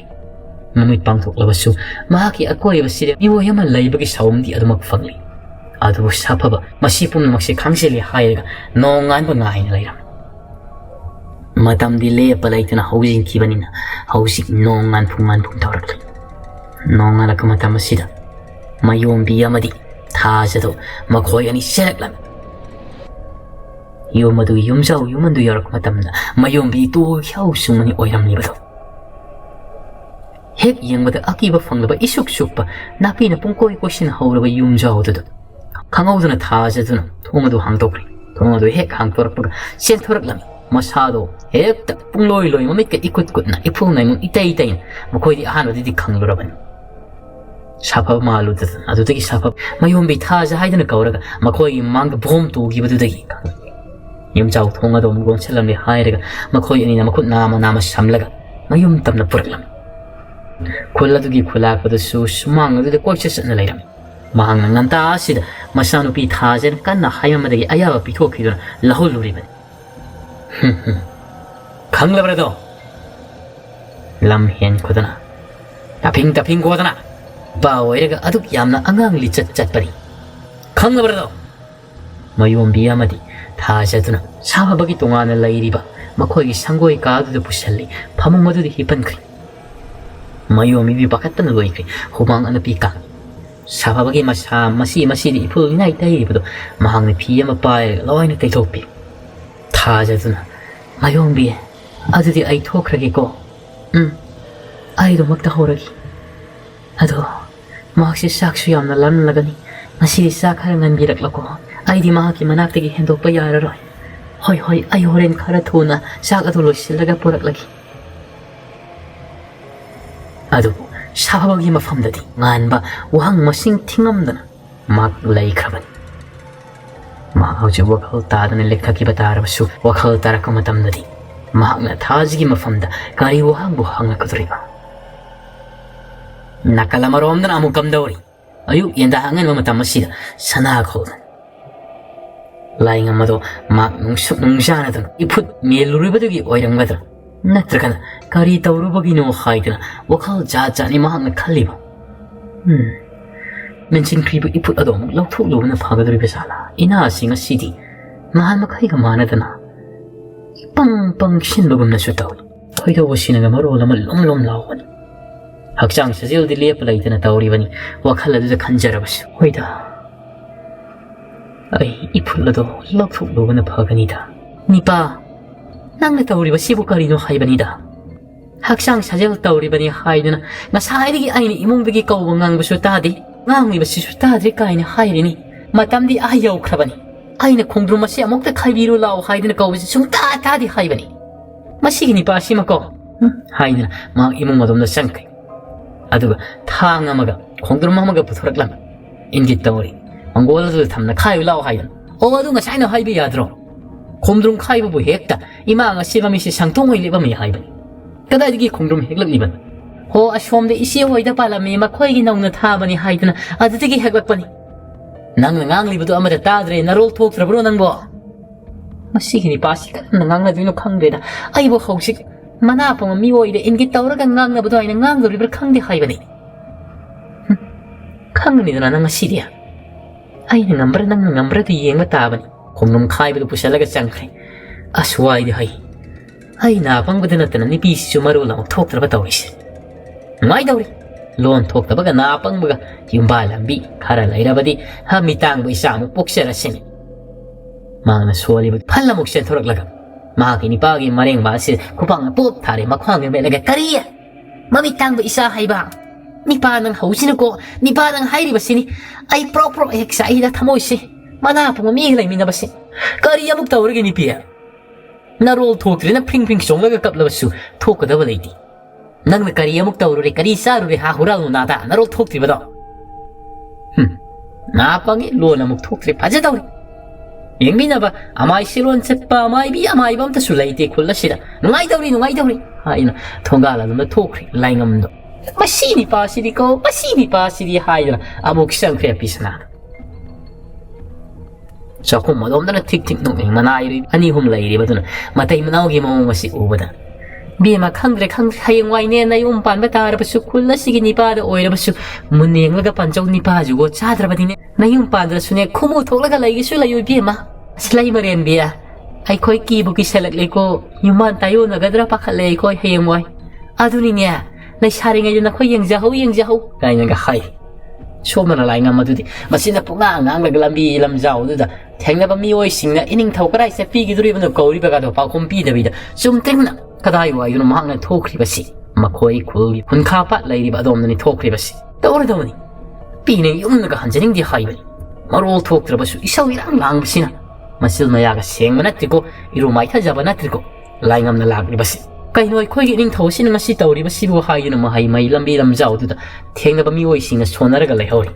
mamit pangthokla basu mahaki akoi basida iwo yama laibagi saumdi adu makfangli adu sapaba masipum na maksi khangjeli hairega nongan ba ngaina lairam matam dile palaitana housing kibanina housing nongan phungman phung tawrak nongan akamatam sida mayombi amadi thajado makhoi ani selaklam yomadu yumjau yumandu yarak matamna mayombi to hyau sumani oiramni bado hek yengmada akiba fanglaba isuk sukpa napina pungkoi kosin hauraba yumjau do khangauduna thajaduna thomadu hangtokri thomadu hek hangtorakpa sel thoraklam masado hekta pungloi loi mamit ka ikut kutna ipulnai mun itai itai makhoi di ahano di khanglurabani Sapa malu tu, adu tegi sapa mayombi thaja haidana kauraga makhoi mang bom tu gibadu tegi yum chau thonga dom gon selam ni hairega makhoi ani namakut nama samlaga mayum tamna puraklam khulla du gi khula padu su sumang adu de koiche sana lairam mahang nganta asida masanu pi thaja kanna hayam dagi ayaba pi thokiduna lahul luriban khanglabrado lam hen khudana taping godana bawairaga aduk yamna angang li chat pari khanglabrado mayombi amadi thajaduna sababagi tongana lairiba makhoi sangoi ka du pusalli phamung madu di hipankri mayombi bi bakatna loikri humang anapi ka sababagi masi di ipul nai tai bodo mahang ni phi ama pai loina tai thopi thajaduna mayombi adu di ai thokragi ko ai do makta horagi ado mahaksi saksu yamna lan lagani ngasi sak harangan birak lako ai di mahaki manaktagi hendokpa yararoi hoi ai horen khara thuna sak adu loisilaga porak lagi adu sababagi mafamdadi nganba wahang masing thingamdana mak lai khaban ma hauji wakhal tadana lekhaki batarabasu wakhal taraka matamdadi mahakna thajigi mafamda kari wahang bu hanga kudriba Nakalamarom dan amukam dawri. Ayuk yanda hangan mamatam masida sana khodan. Lai ngamado mak nungsana dan iput meluribadagi oirang badra. Natrakana kari tawrubagi no haidana wakal jaja ni mahang khaliba. Mensin kribu iput adom lauthuk lubna phagadri besala. Ina singa sidi mahan makai ga manadana. Pang shin bagum na sutaw. Hoida wasina ga maro lama lom lawan. Hakjang sajil di liap laitana tawribani wakhala du khanjarabasu hoida ai ipulado lokthuk lobana phaganida nipa nangna tawriba sibu karino haibanida hakjang sajil tawribani haiduna ngasaidigi aini imungdagi kawba ngangbasu tadi ngangiba sisu tadri kaina hairini matamdi ayau khrabani aina khongdrum masi amokta khaibiru law haiduna kawbasi sungta tadi haibani masigi nipa simako haiduna ma imung madumna sankai aduga thang amaga khongdrum amaga puthoraklam ingit tawri anggola du thamna khayu law haidan o adu nga saina haibi yadro khongdrum khaibu bu hekta ima nga sibami si sangtong hoi libami haibani kadai digi khongdrum heklak liban ho ashomde isi hoida palami ma khoi gi nongna thabani haidana adu digi heklakpani nang ngang libudu amada tadre narol thok trabro nangbo masigi ni pasi kan nang na dino khangdeda aibo housik mana pang mi oide ingit tawraga ngang na budo ina ngang do ribra khangdi haibani ꯈꯪꯒꯅꯤꯗꯅ ꯅꯪ ꯉꯁꯤꯗꯤ ꯑꯩꯅ ꯉꯝꯕ꯭ꯔꯥ ꯅꯪꯅ ꯉꯝꯕ꯭ꯔꯥꯗꯤ ꯌꯦꯡꯕ ꯇꯥꯕꯅꯤ ꯈꯣꯡꯅꯨꯡ ꯈꯥꯏꯕꯗꯨ ꯄꯨꯁꯜꯂꯒ ꯆꯪꯈ꯭ꯔꯦ ꯑꯁ꯭ꯋꯥꯏꯗꯤ ꯍꯩ ꯑꯩꯅ ꯑꯄꯪꯕꯗ ꯅꯠꯇꯅ ꯅꯨꯄꯤꯁꯤꯁꯨ ꯃꯔꯣꯜ ꯑꯃꯨꯛ ꯊꯣꯛꯇ꯭ꯔꯕ ꯇꯧꯔꯤꯁꯦ ꯅꯨꯡꯉꯥꯏꯗꯧꯔꯤ ꯂꯣꯟ ꯊꯣꯛꯇꯕꯒ ꯅꯥ ꯑꯄꯪꯕꯒ ꯌꯨꯝꯕꯥ ꯂꯝꯕꯤ ꯈꯔ ꯂꯩꯔꯕꯗꯤ ꯃꯤꯇꯥꯡꯕ ꯏꯆꯥꯃꯨꯛ ꯄꯣꯛꯆꯔꯁꯤꯅꯤ ꯃꯥꯅ ꯁꯣꯜꯂꯤꯕ ꯐꯜ ꯑꯃꯨꯛ ꯆꯦꯟꯊꯣꯔꯛꯂꯒ ꯃꯍꯥꯛꯀꯤ ꯅꯤꯄꯥꯒꯤ ꯃꯔꯦꯡꯕ ꯑꯁꯤ ꯈꯨꯄꯥꯡꯅ ꯄꯣꯞ ꯊꯥꯔꯦ ꯃꯈ꯭ꯋꯥꯡꯗ ꯃꯦꯠꯂꯒ ꯀꯔꯤ ꯃꯃꯤꯠ ꯇꯥꯡꯕ ꯏꯆꯥ ꯍꯩꯕ ꯅꯤꯄꯥ ꯅꯪ ꯍꯧꯁꯤꯅꯀꯣ ꯅꯤꯄꯥ ꯅꯪ ꯍꯥꯏꯔꯤꯕꯁꯤꯅꯤ ꯑꯩ ꯄ꯭ꯔꯣꯛ ꯄ꯭ꯔꯣꯛ ꯍꯦꯛ ꯆꯥꯛꯏꯗ ꯊꯃꯣꯏꯁꯤ ꯃꯅꯥ ꯄꯨꯡꯕ ꯃꯤꯒ ꯂꯩꯃꯤꯟꯅꯕꯁꯤ ꯀꯔꯤ ꯑꯃꯨꯛ ꯇꯧꯔꯒꯦ ꯅꯤꯄꯤ ꯅꯔꯣꯜ ꯊꯣꯛꯇ꯭ꯔꯦꯅ ꯐ꯭ꯔꯤꯡ ꯐ꯭ꯔꯤꯡ ꯆꯣꯡꯂꯒ ꯀꯞꯂꯕꯁꯨ ꯊꯣꯛꯀꯗꯕ ꯂꯩꯇꯦ ꯅꯪꯅ ꯀꯔꯤ ꯑꯃꯨꯛ ꯇꯧꯔꯨꯔꯦ ꯀꯔꯤ ꯆꯥꯔꯨꯔꯦ ꯍꯥ ꯍꯨꯔꯥꯜꯅꯨ ꯅꯥꯗ ꯅꯔꯣꯜ ꯊꯣꯛꯇ꯭ꯔꯤꯕꯗꯣ ꯅꯥ ꯄꯪꯉꯤ ꯂꯣꯟ ꯑꯃꯨꯛ ꯊꯣꯛꯇ꯭ꯔꯦ ꯐꯖꯗꯧꯔꯤ ꯌꯦꯡꯃꯤꯟꯅꯕ ꯑꯃꯥꯏ ꯁꯤꯔꯣꯟ ꯆꯠꯄ ꯑꯃꯥꯏꯕꯤ ꯑꯃꯥꯏꯕ ꯑꯝꯇꯁꯨ ꯂꯩꯇꯦ ꯈꯨꯜ ꯑꯁꯤꯗ ꯅꯨꯡꯉꯥꯏꯗꯧꯔꯤ ꯍꯥꯏꯅ ꯊꯣꯡꯒꯥꯜ ꯑꯗꯨꯝꯅ ꯊꯣꯛꯈ꯭ꯔꯦ ꯂꯥꯏꯉꯝꯗꯣ ꯃꯁꯤ ꯅꯤꯄꯥꯁꯤꯗꯤꯀꯣ ꯃꯁꯤ ꯅꯤꯄꯥꯁꯤꯗꯤ ꯍꯥꯏꯗꯅ ꯑꯃꯨꯛ ꯆꯪꯈ꯭ꯔꯦ ꯄꯤꯁꯅꯥꯗ ꯆꯥꯛꯈꯨꯝ ꯑꯗꯣꯝꯗꯅ ꯊꯤꯛ ꯊꯤꯛ ꯅꯣꯛꯅꯤꯡ ꯃꯅꯥꯏ ꯑꯅꯤ ꯑꯍꯨꯝ ꯂꯩꯔꯤꯕꯗꯨꯅ ꯃꯇꯩ ꯃꯅꯥꯎꯒꯤ ꯃꯑꯣꯡ ꯑꯁꯤ ꯎꯕꯗ ꯕꯦꯝꯃ ꯈꯪꯗ꯭ꯔꯦ ꯍꯌꯦꯡꯋꯥꯏꯅꯦ ꯅꯌꯨꯝ ꯄꯥꯟꯕ ꯇꯥꯔꯕꯁꯨ ꯈꯨꯜ ꯑꯁꯤꯒꯤ ꯅꯤꯄꯥꯗ ꯑꯣꯏꯔꯕꯁꯨ ꯃꯨꯟꯅ ꯌꯦꯡꯂꯒ ꯄꯥꯟꯖꯧ ꯅꯤꯄꯥꯖꯨꯒꯣ ꯆꯥꯗ꯭ꯔꯕꯗꯤꯅꯦ ꯅꯌꯨꯝ ꯄꯥꯟꯗ꯭ꯔꯁꯨꯅꯦ ꯈꯨꯃꯨ ꯊꯣꯛꯂꯒ ꯂꯩꯒꯦꯁꯨ ꯂꯩꯌꯨ ꯕꯦꯝꯃ ꯂꯩ ꯃꯔꯦꯟꯕꯤ ꯑꯩꯈꯣꯏ ꯀꯤꯕꯨ ꯀꯤꯁꯜꯂꯛꯂꯦꯀꯣ ꯌꯨꯝꯃꯥꯟ ꯇꯥꯌꯣꯟꯅꯒꯗ꯭ꯔꯥ ꯄꯥꯈꯠꯂꯦ ꯑꯩꯈꯣꯏ ꯍꯌꯦꯡꯋꯥꯏ ꯑꯗꯨꯅꯤꯅꯦ ꯂꯩꯁꯥꯔꯤꯉꯩꯗ ꯅꯈꯣꯏ ꯌꯦꯡꯖꯍꯧ ꯀꯥꯏꯅꯒ ꯍꯥꯏ ꯁꯣꯝꯗꯅ ꯂꯥꯏꯉꯝ ꯑꯗꯨꯗꯤ ꯃꯁꯤꯅ ꯄꯨꯡꯉꯥꯡ ꯉꯥꯡꯂꯒ ꯂꯝꯕꯤ ꯂꯝꯖꯥꯎꯗꯨꯗ ꯊꯦꯡꯅꯕ ꯃꯤꯑꯣꯏꯁꯤꯡꯅ ꯏꯅꯤꯡꯊꯧ ꯀꯗꯥꯏ ꯆꯠꯄꯤꯒꯗꯣꯔꯤꯕꯅꯣ ꯀꯧꯔꯤꯕꯒꯗꯣ ꯄꯥꯎꯈꯨꯝ ꯄꯤꯗꯕꯤꯗ ꯆꯨꯝꯇ꯭ꯔꯤꯡꯅ ꯀꯗꯥꯏ ꯋꯥꯏꯗꯨꯅ ꯃꯍꯥꯛꯅ ꯊꯣꯛꯈ꯭ꯔꯤꯕꯁꯤ ꯃꯈꯣꯏ ꯈꯨꯜꯒꯤ ꯈꯨꯟꯈꯥ ꯄꯥꯠ ꯂꯩꯔꯤꯕ ꯑꯗꯣꯝꯗꯅꯤ ꯊꯣꯛꯈ꯭ꯔꯤꯕꯁꯤ ꯇꯧꯔꯗꯕꯅꯤ ꯄꯤꯅ ꯌꯨꯝꯅꯒ ꯍꯟꯖꯅꯤꯡꯗꯦ ꯍꯥꯏꯕꯅꯤ ꯃꯔꯣꯜ ꯊꯣꯛꯇ꯭ꯔꯕꯁꯨ ꯏꯁꯧ ꯏꯔꯥꯡ ꯂꯥꯡꯕꯁꯤꯅ ꯃꯆꯤꯜ ꯃꯌꯥꯒ ꯁꯦꯡꯕ ꯅꯠꯇ꯭ꯔꯤꯀꯣ ꯏꯔꯨ ꯃꯥꯏꯊꯖꯕ ꯅꯠꯇ꯭ꯔꯤꯀꯣ ꯂꯥꯏꯉꯝꯅ ꯂꯥꯛꯂꯤꯕꯁꯤ ꯀꯩꯅꯣ ꯑꯩꯈꯣꯏꯒꯤ ꯅꯤꯡꯊꯧꯁꯤꯅ ꯉꯁꯤ ꯇꯧꯔꯤꯕꯁꯤꯕꯨ ꯍꯥꯏꯗꯨꯅ ꯃꯍꯩ ꯂꯝꯕꯤ ꯂꯝꯖꯥꯎꯗꯨꯗ ꯊꯦꯡꯅꯕ ꯃꯤꯑꯣꯏꯁꯤꯡꯅ ꯁꯣꯟꯅꯔꯒ ꯂꯩꯍꯧꯔꯤ